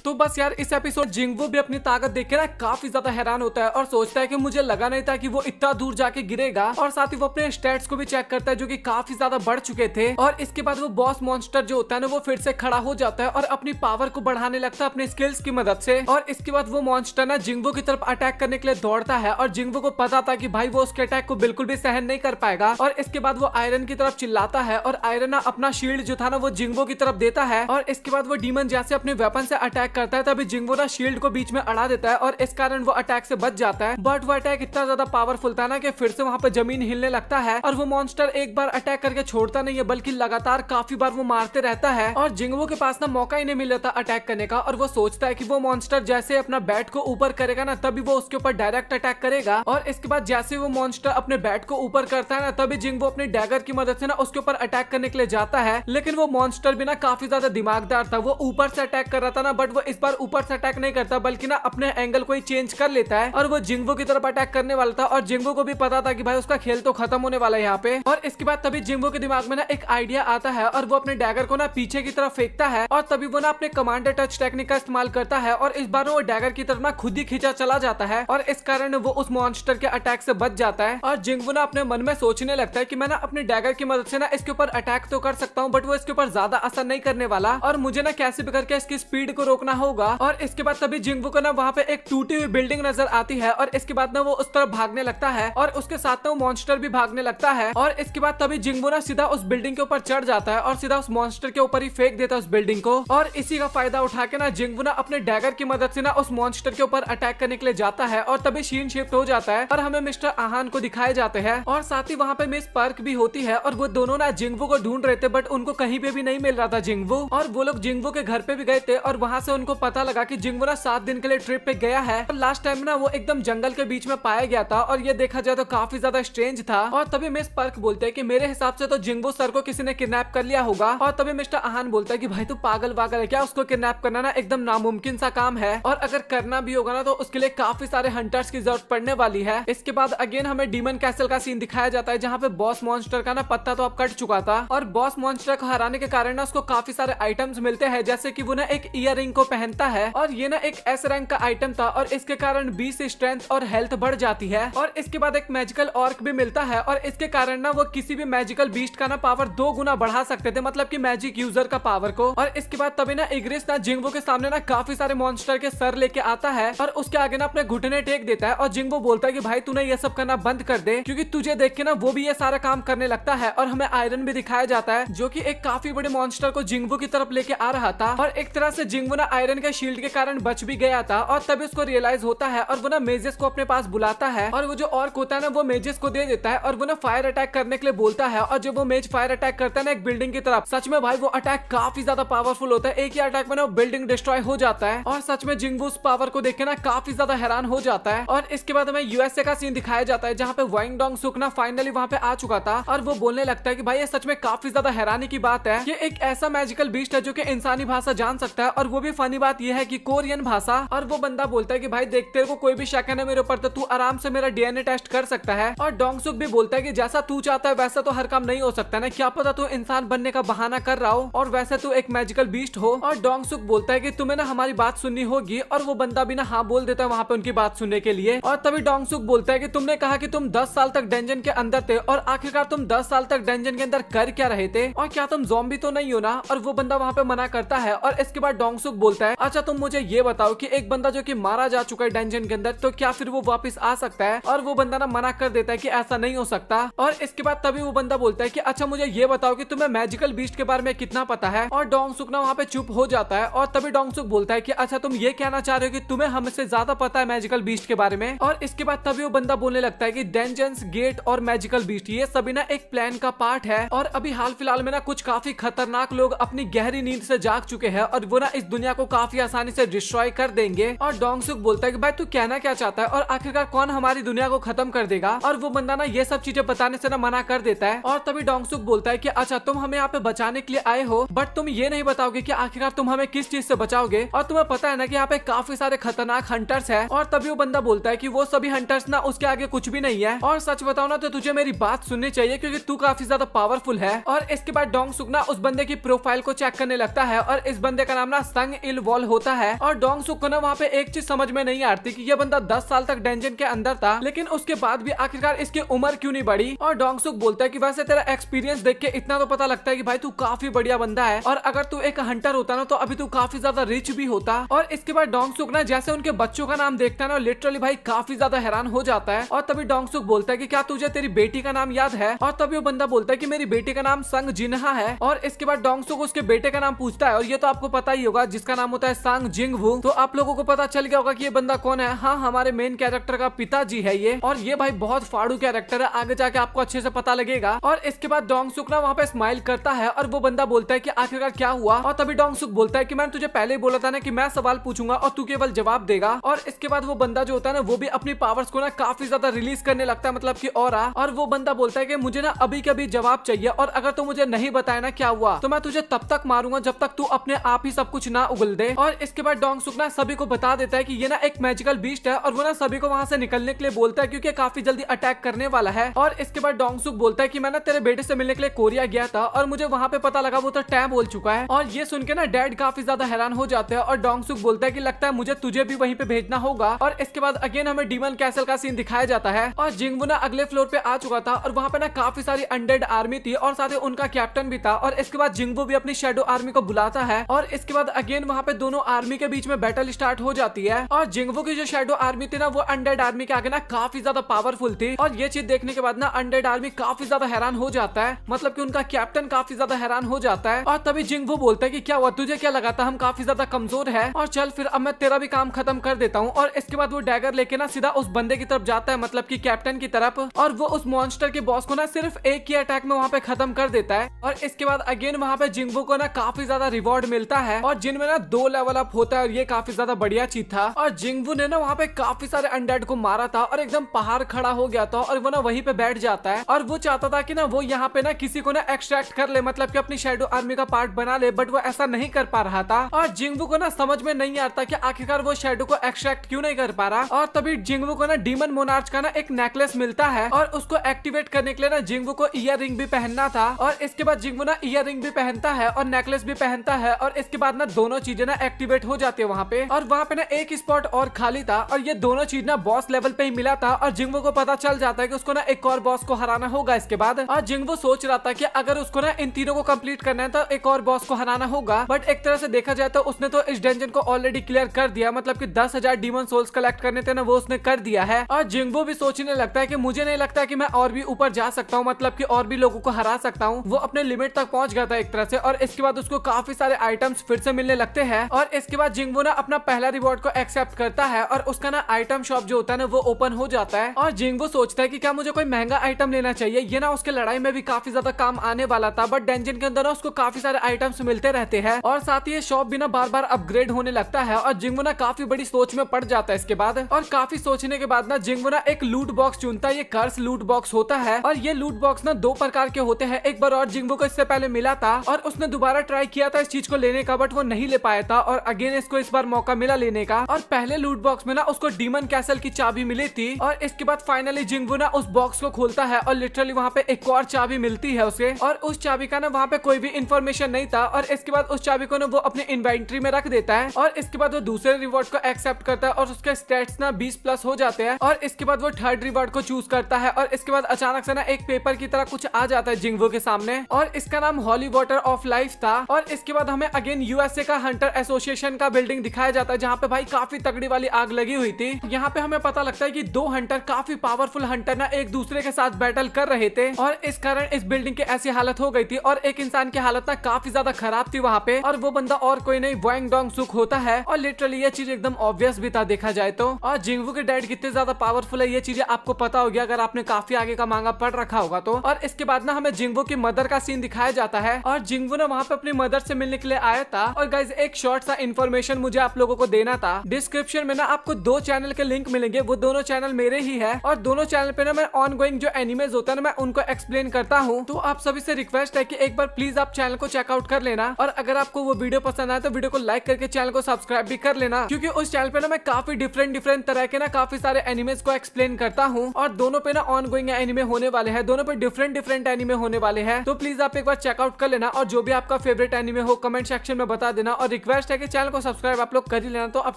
तो बस यार इस एपिसोड जिंगवू भी अपनी ताकत देख के ना काफी ज्यादा हैरान होता है और सोचता है कि मुझे लगा नहीं था कि वो इतना दूर जाके गिरेगा, और साथ ही वो अपने स्टैट्स को भी चेक करता है जो कि काफी ज्यादा बढ़ चुके थे। और इसके बाद वो बॉस मॉन्स्टर जो होता है ना वो फिर से खड़ा हो जाता है और अपनी पावर को बढ़ाने लगता है अपने स्किल्स की मदद से। और इसके बाद वो मॉन्स्टर ना जिंगवू की तरफ अटैक करने के लिए दौड़ता है और जिंगवू को पता था कि भाई वो उसके अटैक को बिल्कुल भी सहन नहीं कर पाएगा। और इसके बाद वो आयरन की तरफ चिल्लाता है और आयरन ना अपना शील्ड जो था ना वो जिंगवू की तरफ देता है। और इसके बाद वो डीमन जैसे अपने वेपन से अटैक करता है, तभी जिंगवू ना शील्ड को बीच में अड़ा देता है और इस कारण वो अटैक से बच जाता है। बट वो अटैक इतना ज्यादा पावरफुल था ना कि फिर से वहाँ पे जमीन हिलने लगता है और वो मॉन्स्टर एक बार अटैक करके छोड़ता नहीं है बल्कि लगातार काफी बार वो मारते रहता है। और जिंगवू के पास ना मौका ही नहीं मिल रहा था अटैक करने का, और वो सोचता है कि वो मॉन्स्टर जैसे अपना बैट को ऊपर करेगा ना तभी वो उसके ऊपर डायरेक्ट अटैक करेगा। और इसके बाद जैसे वो मॉन्स्टर अपने बैट को ऊपर करता है ना तभी जिंगवू अपने डैगर की मदद से ना उसके ऊपर अटैक करने के लिए जाता है। लेकिन वो मॉन्स्टर भी ना काफी ज्यादा दिमागदार था, वो ऊपर से अटैक कर रहा था ना, बट वो इस बार ऊपर से अटैक नहीं करता बल्कि ना अपने एंगल को ही चेंज कर लेता है और वो जिंगवू की तरफ अटैक करने वाला था। और जिंगवू को भी पता था कि भाई उसका खेल तो खत्म होने वाला है यहाँ पे। और इसके बाद तभी जिंगवू के दिमाग में ना एक आइडिया आता है और वो अपने डैगर को ना पीछे की तरफ फेंकता है और तभी वो ना अपने कमांडर टच टेक्निक का इस्तेमाल करता है और इस बार वो डैगर की तरफ ना खुद ही खींचा चला जाता है और इस कारण वो उस मॉन्स्टर के अटैक से बच जाता है। और जिंगवू ना अपने मन में सोचने लगता है कि मैं ना अपने डैगर की मदद से ना इसके ऊपर अटैक तो कर सकता हूँ बट वो इसके ऊपर ज्यादा असर नहीं करने वाला और मुझे ना कैसे भी करके इसकी स्पीड को रोकना होगा। और इसके बाद तभी जिंगवू को ना वहाँ पे एक टूटी हुई बिल्डिंग नजर आती है और इसके बाद ना वो उस तरफ भागने लगता है और उसके साथ ना वो मॉन्स्टर भी भागने लगता है। और इसके बाद तभी जिंगवू ना सीधा उस बिल्डिंग के ऊपर चढ़ जाता है और सीधा उस मॉन्स्टर के ऊपर ही फेंक देता है उस बिल्डिंग को। और इसी का फायदा उठा के ना जिंगवू ना अपने डैगर की मदद से ना उस मॉन्स्टर के ऊपर अटैक करने के लिए जाता है और तभी सीन शिफ्ट हो जाता है और हमें मिस्टर आहान को दिखाए जाते हैं और साथ ही वहाँ पे मिस पर्क भी होती है और वो दोनों ना जिंगवू को ढूंढ रहे थे बट उनको कहीं पे भी नहीं मिल रहा था जिंगवू। और वो लोग जिंगवू के घर पे भी गए थे और वहाँ से उनको पता लगा कि जिंगवू ना 7 दिन के लिए ट्रिप पे गया है और लास्ट टाइम ना वो एकदम जंगल के बीच में पाया गया था और ये देखा जाए तो काफी ज्यादा स्ट्रेंज था। और तभी मिस पर्क बोलते हैं कि मेरे हिसाब से तो जिंगवू सर को किसी ने किडनैप कर लिया होगा। और तभी मिस्टर आहान बोलता है कि भाई तू पागल वागल है क्या, उसको किडनैप करना ना एकदम नामुमकिन सा काम है और अगर करना भी होगा ना तो उसके लिए काफी सारे हंटर्स की जरूरत पड़ने वाली है। इसके बाद अगेन हमें डीमन कैसल का सीन दिखाया जाता है जहाँ पे बॉस मॉन्स्टर का ना पत्ता तो अब कट चुका था और बॉस मॉन्स्टर को हराने के कारण ना उसको काफी सारे आइटम्स मिलते हैं जैसे कि वो ना एक ईयर रिंग को पहनता है और ये ना एक एस रैंक का आइटम था और इसके कारण 20 स्ट्रेंथ और हेल्थ बढ़ जाती है। और इसके बाद एक मैजिकल ऑर्क भी मिलता है और इसके कारण ना वो किसी भी मैजिकल बीस्ट का ना पावर 2 गुना बढ़ा सकते थे, मतलब कि मैजिक यूजर का पावर को। और इसके बाद तभी ना इग्रिस ना जिंगवू के सामने ना काफी सारे मॉन्स्टर के सर लेके आता है और उसके आगे ना अपने घुटने टेक देता है और जिंगवू बोलता है कि भाई तूने ये सब करना बंद कर दे क्योंकि तुझे देख के ना वो भी ये सारा काम करने लगता है। और हमें आयरन भी दिखाया जाता है जो कि एक काफी बड़े मॉन्स्टर को जिंगवू की तरफ लेके आ रहा था और एक तरह से जिंगवू ना आयरन के शील्ड के कारण बच भी गया था। और तभी उसको रियलाइज होता है और वो ना मेजेस को अपने पास बुलाता है और वो जो ऑर्क होता है ना वो मेजेस को दे देता है और वो ना फायर अटैक करने के लिए बोलता है। और जब वो मेज फायर अटैक करता है ना एक बिल्डिंग की तरफ, सच में भाई वो अटैक काफी ज्यादा पावरफुल होता है, एक ही अटैक में ना बिल्डिंग डिस्ट्रॉय हो जाता है और सच में जिंगवू उस पावर को देख के ना काफी ज्यादा हैरान हो जाता है। और इसके बाद हमें यूएसए का सीन दिखाया जाता है जहाँ पे वाइंग डोंग सुक ना फाइनली वहाँ पे आ चुका था और वो बोलने लगता है कि भाई ये सच में काफी ज्यादा हैरानी की बात है, ये एक ऐसा मैजिकल बीस्ट है जो कि इंसानी भाषा जान सकता है और वो भी फनी बात यह है कि कोरियन भाषा। और वो बंदा बोलता है कि भाई देख तेरे को कोई भी शक है ना मेरे ऊपर तो तू आराम से मेरा डीएनए टेस्ट कर सकता है। और डोंगसुक भी बोलता है कि जैसा तू चाहता है वैसा तो हर काम नहीं हो सकता ना, क्या पता तू इंसान बनने का बहाना कर रहा हो और वैसे तू एक मैजिकल बीस्ट हो। और डोंगसुक बोलता है कि तुम्हें ना हमारी बात सुननी होगी और वो बंदा भी ना हाँ बोल देता है वहाँ पे उनकी बात सुनने के लिए। और तभी डोंगसुक बोलता है कि तुमने कहा कि तुम 10 साल तक डेंजन के अंदर थे और आखिरकार तुम 10 साल तक डेंजन के अंदर कर क्या रहे थे और क्या तुम ज़ॉम्बी तो नहीं हो ना। और वो बंदा वहाँ पे मना करता है और इसके बाद डोंगसुक बोलता है अच्छा तुम मुझे ये बताओ कि एक बंदा जो कि मारा जा चुका है डेंजन के अंदर तो क्या फिर वो वापस आ सकता है। और वो बंदा ना मना कर देता है कि ऐसा नहीं हो सकता। और इसके बाद तभी वो बंदा बोलता है कि अच्छा मुझे ये बताओ कि तुम्हें मैजिकल बीस्ट के बारे में कितना पता है। और डोंगसुक ना वहाँ पे चुप हो जाता है और तभी डोंगसुक बोलता है कि अच्छा तुम ये कहना चाह रहे हो कि तुम्हें हमसे ज्यादा पता है मैजिकल बीस्ट के बारे में। और इसके बाद तभी वो बंदा बोलने लगता है कि डेंजन्स गेट और मैजिकल बीस्ट ये सभी ना एक प्लान का पार्ट है और अभी हाल फिलहाल में ना कुछ काफी खतरनाक लोग अपनी गहरी नींद से जाग चुके हैं और वो ना इस दुनिया को काफी आसानी से डिस्ट्रॉय कर देंगे। और डोंगसुक बोलता है कि भाई तू कहना क्या चाहता है और आखिरकार कौन हमारी दुनिया को खत्म कर देगा। और वो बंदा ना ये सब चीजें बताने से ना मना कर देता है। और तभी डोंगसुक बोलता है कि अच्छा तुम हमें यहाँ पे बचाने के लिए आए हो बट तुम ये नहीं बताओगे कि आखिरकार तुम हमें किस चीज से बचाओगे और तुम्हें पता है ना कि यहाँ पे काफी सारे खतरनाक हंटर्स है। और तभी वो बंदा बोलता है कि वो सभी हंटर्स ना उसके आगे कुछ भी नहीं है और सच बताओ ना तो तुझे मेरी बात सुननी चाहिए क्योंकि तू काफी ज्यादा पावरफुल है। और इसके बाद डोंगसुक ना उस बंदे की प्रोफाइल को चेक करने लगता है और इस बंदे का नाम ना संग इल वॉल होता है। और डोंग सुक को ना वहाँ पे एक चीज समझ में नहीं आती कि ये बंदा 10 साल तक डेंजन के अंदर था, लेकिन उसके बाद भी आखिरकार इसकी उम्र क्यों नहीं बढ़ी। और डोंग सुक बोलता है कि वैसे तेरा एक्सपीरियंस देख के इतना तो पता लगता है कि भाई तू काफी बढ़िया बंदा है, और अगर तू एक हंटर होता ना तो अभी तू काफी ज्यादा रिच भी होता। और इसके बाद डोंग सुक ना जैसे उनके बच्चों का नाम देखता है ना, लिटरली भाई काफी ज्यादा हैरान हो जाता है। और तभी डोंग सुक बोलता है कि क्या तुझे तेरी बेटी का नाम याद है? और तभी वो बंदा बोलता है कि मेरी बेटी का नाम संग जिन्हा है। और इसके बाद डोंग सुक उसके बेटे का नाम पूछता है, और ये तो आपको पता ही होगा जिसका नाम होता है सांग जिंगवू। तो आप लोगों को पता चल गया होगा कि ये बंदा कौन है। हाँ, हमारे मेन कैरेक्टर का पिताजी है ये, और ये भाई बहुत फाड़ू कैरेक्टर है, आगे जाके आपको अच्छे से पता लगेगा। और इसके बाद डोंग सुक ना वहाँ पे स्माइल करता है, और वो बंदा बोलता है कि आखिरकार क्या हुआ। और तभी डोंग सुक बोलता है कि मैंने तुझे पहले ही बोला था ना कि मैं सवाल पूछूंगा और तू केवल जवाब देगा। और इसके बाद वो बंदा जो होता है ना वो भी अपनी पावर्स को ना काफी ज्यादा रिलीज करने लगता है, मतलब कि और वो बंदा बोलता है कि मुझे ना अभी के अभी जवाब चाहिए, और अगर तू मुझे नहीं बताया ना क्या हुआ तो मैं तुझे तब तक मारूंगा जब तक तू अपने आप ही सब कुछ ना उगल दे। और इसके बाद डोंग सुक ना सभी को बता देता है कि ये ना एक मैजिकल बीस्ट है, और वो ना सभी को वहां से निकलने के लिए बोलता है क्योंकि काफी जल्दी अटैक करने वाला है। और इसके बाद डोंग सुक बोलता है कि मैं ना तेरे बेटे से मिलने के लिए कोरिया गया था, और मुझे वहां पे पता लगा वो तो टैब बोल चुका है। और ये सुन के ना डैड काफी ज्यादा हैरान हो जाते हैं, और डोंग सुक बोलता है कि लगता है मुझे तुझे भी वहीं पे भेजना होगा। और इसके बाद अगेन हमें डीमन कैसल का सीन दिखाया जाता है, और जिंगवू ना अगले फ्लोर पे आ चुका था, और वहां पे ना काफी सारी अनडेड आर्मी थी, और साथ ही उनका कैप्टन भी था। और इसके बाद जिंगवू भी अपनी शैडो आर्मी को बुलाता है, और इसके बाद अगेन वहां पे दोनों आर्मी के बीच में बैटल स्टार्ट हो जाती है। और जिंगवू की जो शैडो आर्मी थी ना वो अनडेड आर्मी के आगे ना काफी ज्यादा पावरफुल थी, और ये चीज देखने के बाद ना अनडेड आर्मी काफी ज्यादा हैरान हो जाता है, मतलब कि उनका कैप्टन काफी ज्यादा हैरान हो जाता है। और तभी जिंगवू बोलता है कि क्या हुआ, तुझे क्या लगा था हम काफी ज्यादा कमजोर है, और चल फिर अब मैं तेरा भी काम खत्म कर देता हूँ। और इसके बाद वो डैगर लेके ना सीधा उस बंदे की तरफ जाता है, मतलब कि कैप्टन की तरफ, और वो उस मॉन्स्टर के बॉस को ना सिर्फ एक ही अटैक में वहाँ पे खत्म कर देता है। और इसके बाद अगेन वहाँ पे जिंगवू को ना काफी ज्यादा रिवॉर्ड मिलता है, और जिनमें ना 2 लेवल अप होता है, और ये काफी ज्यादा बढ़िया चीज था। और जिंगवू ने ना वहाँ पे काफी सारे अनडेड को मारा था, और एकदम पहाड़ खड़ा हो गया था, और वो ना वहीं पे बैठ जाता है। और वो चाहता था कि ना वो यहाँ पे ना किसी को ना एक्सट्रैक्ट कर ले, मतलब कि अपनी शैडो आर्मी का पार्ट बना ले, बट वो ऐसा नहीं कर पा रहा था। और जिंगवू को ना समझ में नहीं आता कि आखिरकार वो शैडो को एक्सट्रैक्ट क्यों नहीं कर पा रहा। और तभी जिंगवू को ना डीमन मोनार्च का ना एक नेकलेस मिलता है, और उसको एक्टिवेट करने के लिए ना जिंगवू को ईयर रिंग भी पहनना था। और इसके बाद जिंगवू ना ईयर रिंग भी पहनता है और नेकलेस भी पहनता है, और इसके बाद ना दोनों चीजें ना एक्टिवेट हो जाती है वहाँ पे। और वहाँ पे ना एक स्पॉट और खाली था, और ये दोनों चीज ना बॉस लेवल पे ही मिला था। और जिंगवू को पता चल जाता है कि उसको ना एक और बॉस को हराना होगा इसके बाद। और जिंगवू सोच रहा था कि अगर उसको ना इन तीनों को कंप्लीट करना है तो एक और बॉस को हराना होगा, बट एक तरह से देखा जाए तो उसने तो इस डंजन को ऑलरेडी क्लियर कर दिया, मतलब कि 10,000 डीमन सोल्स कलेक्ट करने थे ना वो उसने कर दिया है। और जिंगवू भी सोचने लगता है कि मुझे नहीं लगता कि मैं और भी ऊपर जा सकता हूँ, मतलब कि और भी लोगों को हरा सकता हूँ। वो अपने लिमिट तक पहुंच गया था एक तरह से। और इसके बाद उसको काफी सारे आइटम्स फिर से मिलने लगते हैं, और इसके बाद जिंगवू ना अपना पहला रिवॉर्ड को एक्सेप्ट करता है, और उसका ना आइटम शॉप जो होता है ना वो ओपन हो जाता है। और जिंगवू सोचता है कि क्या मुझे कोई महंगा आइटम लेना चाहिए, ये ना उसके लड़ाई में भी काफी ज्यादा काम आने वाला था, बट डंजन के अंदर ना उसको काफी सारे आइटम्स मिलते रहते हैं, और साथ ही ये शॉप भी ना बार बार अपग्रेड होने लगता है। और जिंगवू ना काफी बड़ी सोच में पड़ जाता है इसके बाद। और काफी सोचने के बाद ना जिंगवू ना एक लूट बॉक्स चुनता है, ये कर्स लूट बॉक्स होता है। और ये लूट बॉक्स ना 2 प्रकार के होते हैं। एक बार और जिंगवू को इससे पहले मिला था, और उसने दोबारा ट्राई किया था इस चीज को लेने का, बट वो नहीं ले पाया था, और अगेन इसको इस बार मौका मिला लेने का। और पहले लूट बॉक्स में ना उसको डीमन कैसल की चाबी मिली थी, और इसके बाद फाइनली जिंगवू ना उस बॉक्स को खोलता है, और लिटरली वहाँ पे एक और चाबी मिलती है उसे, और उस चाबी का ना वहाँ पे कोई भी इंफॉर्मेशन नहीं था। और इसके बाद उस चाबी को ना वो अपने इन्वेंट्री में रख देता है, और इसके बाद वो दूसरे रिवॉर्ड को एक्सेप्ट करता है, और उसके स्टेट्स ना 20+ हो जाते हैं। और इसके बाद वो थर्ड रिवॉर्ड को चूज करता है, और इसके बाद अचानक से ना एक पेपर की तरह कुछ आ जाता है जिंगवू के सामने, और इसका नाम हॉली वाटर ऑफ लाइफ था। और इसके बाद हमें अगेन यूएसए का हंटर एसोसिएशन का बिल्डिंग दिखाया जाता है, जहाँ पे भाई काफी तगड़ी वाली आग लगी हुई थी। यहाँ पे हमें पता लगता है कि 2 हंटर, काफी पावरफुल हंटर ना एक दूसरे के साथ बैटल कर रहे थे, और इस कारण इस बिल्डिंग की ऐसी हालत हो गई थी, और एक इंसान की हालत ना काफी ज्यादा खराब थी वहाँ पे, और वो बंदा और कोई नहीं वांग डोंग सुक होता है। और लिटरली ये चीज एकदम ऑब्वियस भी था देखा जाए तो। और जिंगवू के डैड कितने ज्यादा पावरफुल है ये चीजें आपको पता होगी अगर आपने काफी आगे का मांगा पढ़ रखा होगा तो। और इसके बाद ना हमें जिंगवू की मदर का सीन दिखाया जाता है, और जिंगवू ना वहाँ पे अपनी मदर से मिलने के लिए आया था। और गाइज एक शॉर्ट सा इन्फॉर्मेशन मुझे आप लोगों को देना था। डिस्क्रिप्शन में ना आपको 2 चैनल के लिंक मिलेंगे, वो दोनों चैनल मेरे ही है, और दोनों चैनल पे ना मैं ऑन गोइंग जो एनिमेज होता है ना मैं उनको एक्सप्लेन करता हूँ। तो आप सभी से रिक्वेस्ट है कि एक बार प्लीज आप चैनल को चेकआउट कर लेना, और अगर आपको वो वीडियो पसंद आए तो वीडियो को लाइक करके चैनल को सब्सक्राइब भी कर लेना, क्योंकि उस चैनल पे ना मैं काफी डिफरेंट तरह के ना काफी सारे एनिमेज को एक्सप्लेन करता हूँ, और दोनों पे ना ऑन गोइंग एनिमे होने वाले हैं, दोनों पे डिफरेंट एनिमे होने वाले हैं। तो प्लीज आप एक बार चेकआउट कर लेना, और जो भी आपका फेवरेट एनिमे हो कमेंट सेक्शन में बता देना, और रिक्वेस्ट है कि चैनल को सब्सक्राइब आप लोग कर ही लेना। तो अब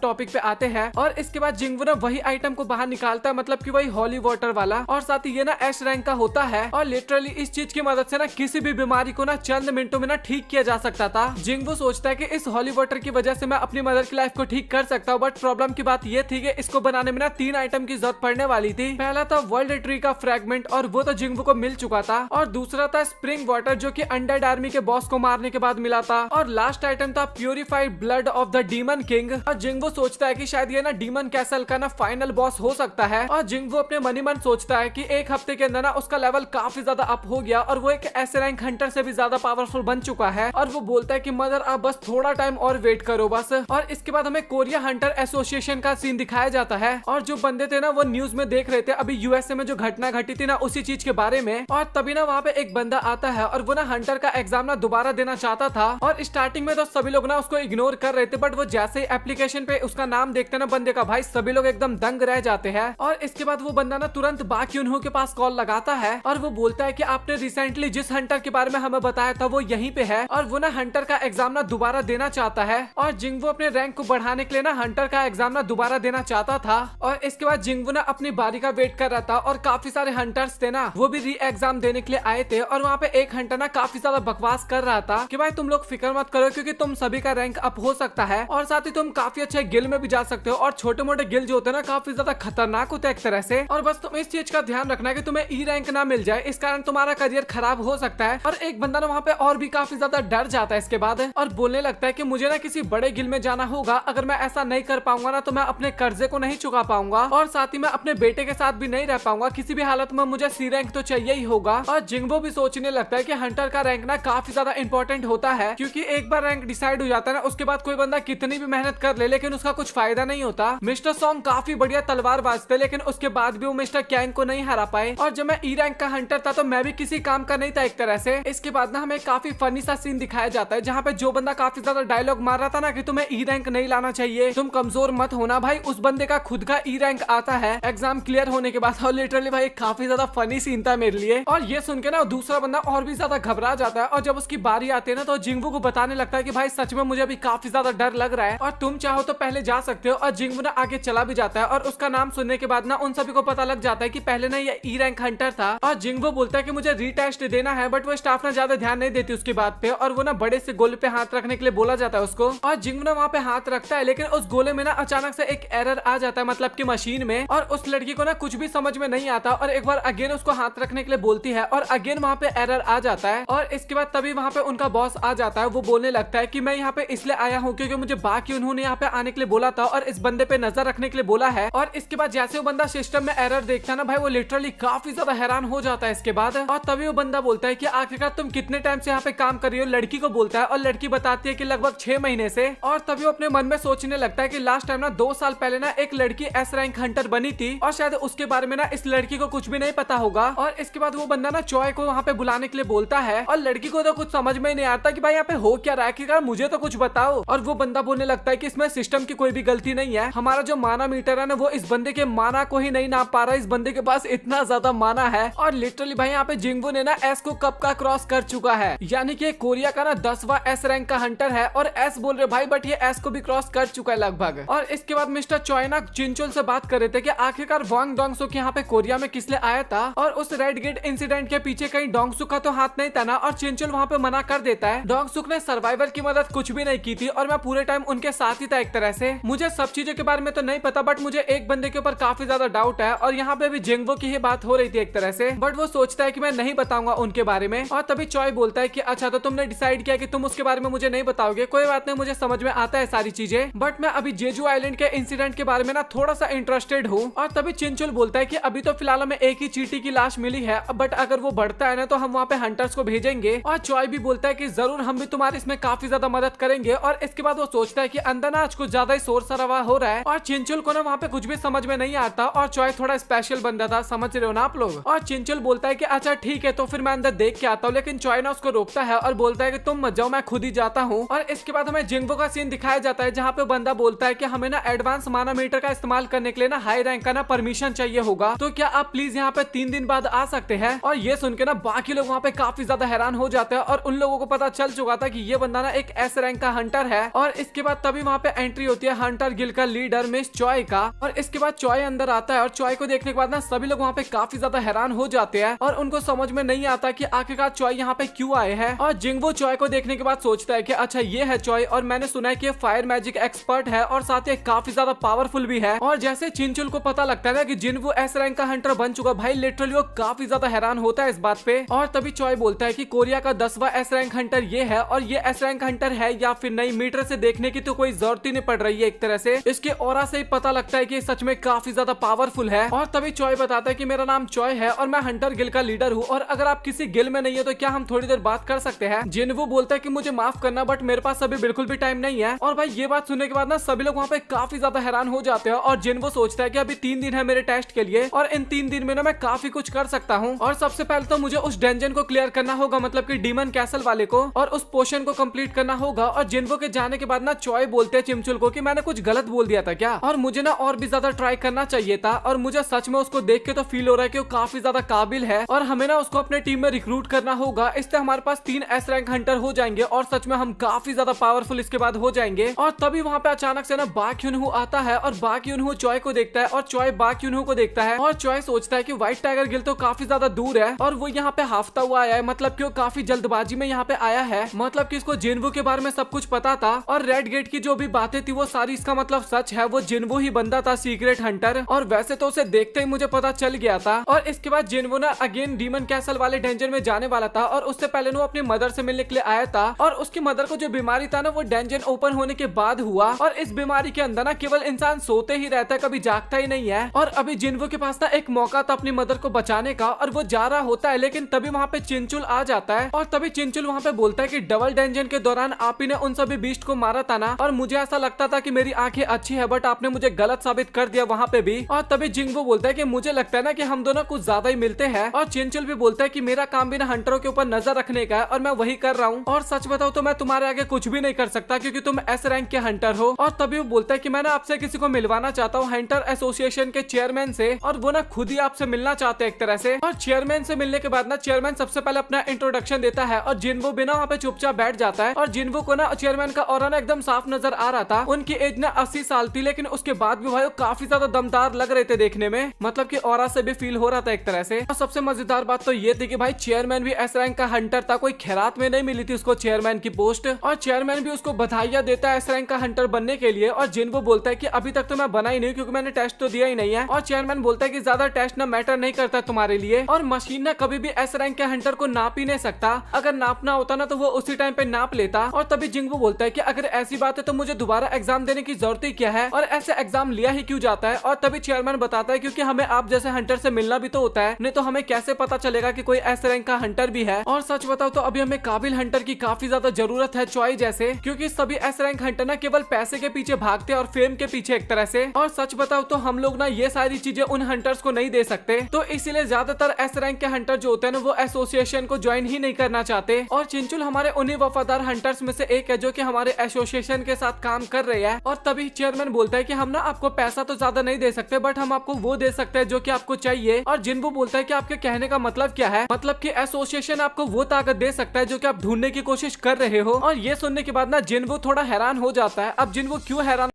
टॉपिक पे आते हैं। और इसके बाद जिंगवू ना वही आइटम को बाहर निकालता है, मतलब कि वही हॉली वाटर वाला, और साथ ही ये ना एस रैंक का होता है और लिटरली इस चीज की मदद से ना किसी भी बीमारी को ना चंद मिनटों में ना ठीक किया जा सकता था। जिंगवू सोचता है कि इस हॉली वाटर की वजह से मैं अपनी मदर की लाइफ को ठीक कर सकता हूँ, बट प्रॉब्लम की बात ये थी कि इसको बनाने में ना 3 आइटम की जरूरत पड़ने वाली थी। पहला था वर्ल्ड ट्री का फ्रेगमेंट और वो तो जिंगवू को मिल चुका था, और दूसरा था स्प्रिंग वाटर जो कि अनडेड आर्मी के बॉस को मारने के बाद मिला था, और लास्ट आइटम था purified blood of the demon king. और जिंगवू सोचता है कि शायद ये ना डीमन कैसल का ना फाइनल बॉस हो सकता है। और जिंगवू अपने मन ही मन सोचता है कि एक हफ्ते के अंदर ना उसका लेवल काफी ज्यादा अप हो गया और वो एक ऐसे रैंक हंटर से भी ज्यादा पावरफुल बन चुका है। और वो बोलता है कि मदर आप बस थोड़ा टाइम और वेट करो बस। और इसके बाद हमें कोरिया हंटर एसोसिएशन का सीन दिखाया जाता है, और जो बंदे थे ना वो न्यूज में देख रहे थे अभी यूएसए में जो घटना घटी थी ना उसी चीज के बारे में। और तभी ना वहाँ पे एक बंदा आता है और वो ना हंटर का एग्जाम ना दोबारा देना चाहता था। और स्टार्टिंग में तो सभी लोग ना उसको इग्नोर कर रहे थे, बट वो जैसे ही एप्लीकेशन पे उसका नाम देखते ना बंदे का, भाई सभी लोग एकदम दंग रह जाते हैं। और इसके बाद वो बंदा ना तुरंत बाक्यूनहो के पास कॉल लगाता है और वो बोलता है कि आपने रिसेंटली जिस हंटर के बारे में हमें बताया था वो यहीं पे है, और वो ना हंटर का एग्जाम ना दोबारा देना चाहता है। और जिंगवू अपने रैंक को बढ़ाने के लिए ना हंटर का एग्जाम ना दोबारा देना चाहता था। और इसके बाद जिंगवू ना अपनी बारी का वेट कर रहा था, और काफी सारे हंटर्स थे ना वो भी री एग्जाम देने के लिए आए थे। और वहाँ पे एक हंटर ना काफी ज्यादा बकवास कर रहा था कि भाई तुम लोग फिक्र मत करो क्योंकि तुम सभी का रैंक अप हो सकता है, और साथ ही तुम काफी अच्छे गिल में भी जा सकते हो, और छोटे मोटे गिल जो होते हैं ना काफी ज्यादा खतरनाक होते हैं एक तरह से। और बस तुम इस चीज का ध्यान रखना कि तुम्हें ई रैंक ना मिल जाए, इस कारण तुम्हारा करियर खराब हो सकता है। और एक बंदा ना वहाँ पे और भी काफी ज्यादा डर जाता है इसके बाद, और बोलने लगता है कि मुझे ना किसी बड़े गिल में जाना होगा, अगर मैं ऐसा नहीं कर पाऊंगा ना तो मैं अपने कर्जे को नहीं चुका पाऊंगा, और साथ ही मैं अपने बेटे के साथ भी नहीं रह पाऊंगा, किसी भी हालत में मुझे सी रैंक तो चाहिए ही होगा। और जिंगवू भी सोचने लगता है कि हंटर का रैंक ना काफी ज्यादा इंपॉर्टेंट होता है, क्योंकि एक बार रैंक डिसाइड हो जाता है ना उसके बाद कोई बंदा कितनी भी मेहनत कर ले लेकिन उसका कुछ फायदा नहीं होता। मिस्टर सॉन्ग काफी बढ़िया तलवारबाज थे, लेकिन उसके बाद भी वो मिस्टर कैंग को नहीं हरा पाए। और जब मैं ई रैंक का हंटर था तो मैं भी किसी काम का नहीं था एक तरह से। इसके बाद ना हमें काफी फनी सा सीन दिखाया जाता है जहाँ पे जो बंदा काफी ज्यादा डायलॉग मार रहा था ना कि तुम्हें ई रैंक नहीं लाना चाहिए, तुम कमजोर मत होना, भाई उस बंदे का खुद का ई रैंक आता है एग्जाम क्लियर होने के बाद। और लिटरली भाई काफी ज्यादा फनी सीन था मेरे लिए। और ये सुन के ना दूसरा बंदा और भी ज्यादा घबरा जाता है, और जब उसकी बारी आती है ना तो जिंगवू को बताने लगता है कि भाई सच में मुझे अभी काफी ज्यादा डर लग रहा है और तुम चाहो तो पहले जा सकते हो। और जिंगवू ना आगे चला भी जाता है, और उसका नाम सुनने के बाद ना उन सभी को पता लग जाता है कि पहले ना ये ई रैंक हंटर था। और जिंगवू बोलता है कि मुझे रीटेस्ट देना है, बट वो स्टाफ ना ज्यादा ध्यान नहीं देती उसकी बात पे, और वो ना बड़े से गोले पे हाथ रखने के लिए बोला जाता है उसको। और जिंगवू ना वहाँ पे हाथ रखता है, लेकिन उस गोले में ना अचानक से एक एरर आ जाता है, मतलब की मशीन में, और उस लड़की को ना कुछ भी समझ में नहीं आता, और एक बार अगेन उसको हाथ रखने के लिए बोलती है और अगेन वहाँ पे एरर आ जाता है। और इसके बाद तभी वहाँ पे उनका बॉस आ जाता है, वो बोलने लगता है कि मैं यहाँ पे इसलिए आया हूँ क्योंकि मुझे बाकी उन्होंने यहाँ पे आने के लिए बोला था और इस बंदे पे नजर रखने के लिए बोला है। और इसके बाद जैसे वो बंदा सिस्टम में एरर देखता है ना भाई वो लिटरली काफी ज्यादा हैरान हो जाता है इसके बाद। और तभी वो बंदा बोलता है कि आखिरकार तुम कितने टाइम से यहाँ पे काम कर रही हो, लड़की को बोलता है, और लड़की बताती है कि लगभग 6 महीने से। और तभी वो अपने मन में सोचने लगता है कि लास्ट टाइम ना 2 साल पहले ना एक लड़की एस रैंक हंटर बनी थी, और शायद उसके बारे में ना इस लड़की को कुछ भी नहीं पता होगा। और इसके बाद वो बंदा ना चॉय को वहाँ पे बुलाने के लिए बोलता है, और लड़की को तो कुछ समझ में नहीं आता कि भाई यहाँ पे हो क्या रहा है, मुझे तो कुछ बताओ। और वो बंदा बोलने लगता है कि इसमें सिस्टम की कोई भी गलती नहीं है, हमारा जो माना मीटर है ना वो इस बंदे के माना को ही नहीं नाप पा रहा, इस बंदे के पास इतना ज्यादा माना है। और लिटरली भाई यहाँ पे जिंगवू ने ना एस को कब का क्रॉस कर चुका है, यानी कि कोरिया का ना 10वां एस रैंक का हंटर है, और एस बोल रहे भाई बट ये एस को भी क्रॉस कर चुका है लगभग। और इसके बाद मिस्टर चॉय ना चिंचुल से बात कर रहे थे कि आखिरकार वांग डोंगसुक यहाँ पे कोरिया में किस लिए आया था, और उस रेड गेट इंसिडेंट के पीछे कहीं डोंगसुक का तो हाथ नहीं था ना। और चिंचुल वहाँ पे मना कर देता है, डोंगसुक ने सर्वाइवर की मदद कुछ भी नहीं की थी और मैं पूरे टाइम उनके साथ ही था एक तरह से। मुझे सब चीजों के बारे में तो नहीं पता, बट मुझे एक बंदे के ऊपर काफी ज्यादा डाउट है, और यहाँ पे भी जिंगवू की ही बात हो रही थी एक तरह से, बट वो सोचता है कि मैं नहीं बताऊंगा उनके बारे में। और तभी चॉय बोलता है कि अच्छा तो तुमने डिसाइड किया कि तुम उसके बारे में मुझे नहीं बताओगे, कोई बात नहीं, मुझे समझ में आता है सारी चीजें, बट मैं अभी जेजू आइलैंड के इंसिडेंट के बारे में ना थोड़ा सा इंटरेस्टेड हूँ। और तभी चिंचुल बोलता है कि अभी तो फिलहाल हमें एक ही चींटी की लाश मिली है, बट अगर वो बढ़ता है ना तो हम वहाँ पे हंटर्स को भेजेंगे। और चॉय भी बोलता है कि जरूर हम भी तुम्हारी इसमें काफी ज्यादा मदद करेंगे। और इसके बाद वो सोचता है कि अंदर ना आज कुछ ज्यादा ही शोर शराबा हो रहा है, और चिंचुल को ना वहाँ पे कुछ भी समझ में नहीं आता, और चॉय थोड़ा स्पेशल बंदा था, समझ रहे हो ना आप लोग। और चिंचुल बोलता है कि अच्छा ठीक है तो फिर मैं अंदर देख के आता हूँ, लेकिन चॉय ना उसको रोकता है और बोलता है कि तुम मत जाओ, मैं खुद ही जाता हूँ। और इसके बाद हमें जिंगवू का सीन दिखाया जाता है जहाँ पे बंदा बोलता है कि हमें ना एडवांस माना मीटर का इस्तेमाल करने के लिए ना हाई रैंक का ना परमिशन चाहिए होगा, तो क्या आप प्लीज यहाँ पे 3 दिन बाद आ सकते हैं। और ये सुन के ना बाकी लोग वहाँ पे काफी ज्यादा हैरान हो जाते हैं, और उन लोगों को पता चल चुका था कि ये बंदा ना एक एस रैंक का का हंटर है। और इसके बाद तभी वहाँ पे एंट्री होती है हंटर गिल्ड का लीडर मिस चॉय का। और इसके बाद चॉय अंदर आता है और चॉय को देखने के बाद ना सभी लोग वहाँ पे काफी ज्यादा हैरान हो जाते हैं और उनको समझ में नहीं आता कि आखिरकार चॉय यहाँ पे क्यों आए हैं। और जिंगवू चॉय को देखने के बाद सोचता है कि अच्छा ये है चॉय, और मैंने सुना है कि फायर मैजिक एक्सपर्ट है और साथ ही काफी ज्यादा पावरफुल भी है। और जैसे चिंचुल को पता लगता है ना कि जिंगवू एस रैंक का हंटर बन चुका, भाई लिटरली वो काफी ज्यादा हैरान होता है इस बात पे। और तभी चॉय बोलता है कि कोरिया का 10वां एस रैंक हंटर ये है, और ये एस रैंक हंटर है या फिर नहीं मीटर से देखने की तो कोई जरूरत ही नहीं पड़ रही है। एक तरह से इसके ऑरा से ही पता लगता है कि सच में काफी ज्यादा पावरफुल है। और तभी चॉय बताता है कि मेरा नाम चॉय है और मैं हंटर गिल का लीडर हूँ, और अगर आप किसी गिल में नहीं है तो क्या हम थोड़ी देर बात कर सकते हैं। जिनवू बोलता है कि मुझे माफ करना बट मेरे पास अभी बिल्कुल भी टाइम नहीं है। और भाई ये बात सुनने के बाद ना सभी लोग वहाँ पे काफी ज्यादा हैरान हो जाते हैं। और जिनवू सोचता है कि अभी 3 दिन है मेरे टेस्ट के लिए, और इन 3 दिन में ना मैं काफी कुछ कर सकता हूँ। और सबसे पहले तो मुझे उस डंजन को क्लियर करना होगा, मतलब कि डीमन कैसल वाले को, और उस पोशन को कंप्लीट करना होगा। और जिनवू के जाने के बाद ना चॉय बोलते हैं चिमचुल को कि मैंने कुछ गलत बोल दिया था क्या, और मुझे ना और भी ज्यादा ट्राई करना चाहिए था। और मुझे सच में उसको देख के तो फील हो रहा है कि वो काफी ज्यादा काबिल है, और हमें ना उसको अपने टीम में रिक्रूट करना होगा। इससे हमारे पास 3 एस रैंक हंटर हो जाएंगे और सच में हम काफी ज्यादा पावरफुल इसके बाद हो जाएंगे। और तभी वहाँ पे अचानक से ना बाक यूनहू आता है, और बाक यूनहू चॉय को देखता है और चॉय बाक यूनहू को देखता है। और चॉय सोचता है कि व्हाइट टाइगर गिल तो काफी ज्यादा दूर है और वो यहाँ पे हाफता हुआ आया है, मतलब कि वो काफी जल्दबाजी में यहाँ पे आया है, मतलब कि इसको जिनवू के बारे में सब कुछ पता था। और रेड गेट की जो भी बातें थी वो सारी इसका मतलब सच है, वो जिनवू ही बंदा था सीक्रेट हंटर। और वैसे तो उसे देखते ही मुझे पता चल गया था। और इसके बाद जिनवू ना अगेन डीमन कैसल वाले डेंजर में जाने वाला था, और उससे पहले वो अपनी मदर से मिलने के लिए आया था। और उसकी मदर को जो बीमारी था ना वो डेंजन ओपन होने के बाद हुआ, और इस बीमारी के अंदर ना केवल इंसान सोते ही रहता है, कभी जागता ही नहीं है। और अभी जिनवू के पास ना एक मौका था अपनी मदर को बचाने का, और वो जा रहा होता है, लेकिन तभी वहाँ पे चिंचुल आ जाता है। और तभी चिंचुल वहाँ पे बोलता है कि डबल डेंजन के दौरान आप ही ने उन सभी बीस्ट को मारा था ना, और मुझे ऐसा लगता था कि मेरी आंखें अच्छी है बट आपने मुझे गलत साबित कर दिया वहाँ पे भी। और तभी जिंगवू बोलता है कि मुझे लगता है ना कि हम दोनों कुछ ज्यादा ही मिलते हैं। और चिंचुल भी बोलता है कि मेरा काम भी ना हंटरों के ऊपर नजर रखने का है, और मैं वही कर रहा हूँ। और सच बताऊं तो मैं तुम्हारे आगे कुछ भी नहीं कर सकता क्योंकि तुम एस रैंक के हंटर हो। और तभी वो बोलता है कि मैं ना आपसे किसी को मिलवाना चाहता हूँ हंटर एसोसिएशन के चेयरमैन से, और वो ना खुद ही आपसे मिलना चाहते हैं एक तरह से। और चेयरमैन से मिलने के बाद ना चेयरमैन सबसे पहले अपना इंट्रोडक्शन देता है, और जिनवू बिना वहाँ पे चुपचाप बैठ जाता है। और जिनवू को ना चेयरमैन का ऑरा ना एकदम साफ नजर आ रहा था। उनकी एज ना 80 साल थी, लेकिन उसके बाद भी भाई वो काफी ज्यादा दमदार लग रहे थे देखने में, मतलब कि ऑरा से भी फील हो रहा था एक तरह से। और सबसे मजेदार बात तो ये थी कि भाई चेयरमैन भी एस रैंक का हंटर था, कोई खैरात में नहीं मिली थी उसको चेयरमैन की पोस्ट। और चेयरमैन भी उसको बधाइयां देता है एस रैंक का हंटर बनने के लिए। और जिनवू बोलता है कि अभी तक तो मैं बना ही नहीं क्योंकि मैंने टेस्ट तो दिया ही नहीं है। और चेयरमैन बोलता है कि ज्यादा टेस्ट ना मैटर नहीं करता तुम्हारे लिए, और मशीन ना कभी भी एस रैंक के हंटर को नाप ही नहीं सकता, अगर नापना होता ना तो वो उसी टाइम पे नाप लेता। और तभी जिंगवू बोलता है कि अगर ऐसी बात है तो मुझे दोबारा एग्जाम देने की जरूरत ही क्या है, और ऐसे एग्जाम लिया ही क्यों जाता है। और तभी चेयरमैन बताता है क्योंकि हमें आप जैसे हंटर से मिलना भी तो होता है, नहीं तो हमें कैसे पता चलेगा कि कोई एस रैंक का हंटर भी है। और सच बताओ तो अभी हमें काबिल हंटर की काफी ज्यादा जरूरत है चॉय जैसे, क्योंकि सभी एस रैंक हंटर ना केवल पैसे के पीछे भागते हैं और फेम के पीछे एक तरह से। और सच बताओ तो हम लोग ना ये सारी चीजें उन हंटर्स को नहीं दे सकते, तो इसीलिए ज्यादातर एस रैंक के हंटर जो होते हैं ना वो एसोसिएशन को ज्वाइन ही नहीं करना चाहते। और चिंचुल हमारे उन्हीं वफादार हंटर्स में से एक है जो कि हमारे एसोसिएशन के साथ काम कर रहे हैं। और तभी चेयरमैन बोलता है कि हम ना आपको पैसा तो ज्यादा नहीं दे सकते बट हम आपको वो दे सकते हैं जो कि आपको चाहिए। और जिनवू बोलता है कि आपके कहने का मतलब क्या है, मतलब कि एसोसिएशन आपको वो ताकत दे सकता है जो कि आप ढूंढने की कोशिश कर रहे हो। और ये सुनने के बाद ना जिनवू थोड़ा हैरान हो जाता है। अब जिनवू क्यों हैरान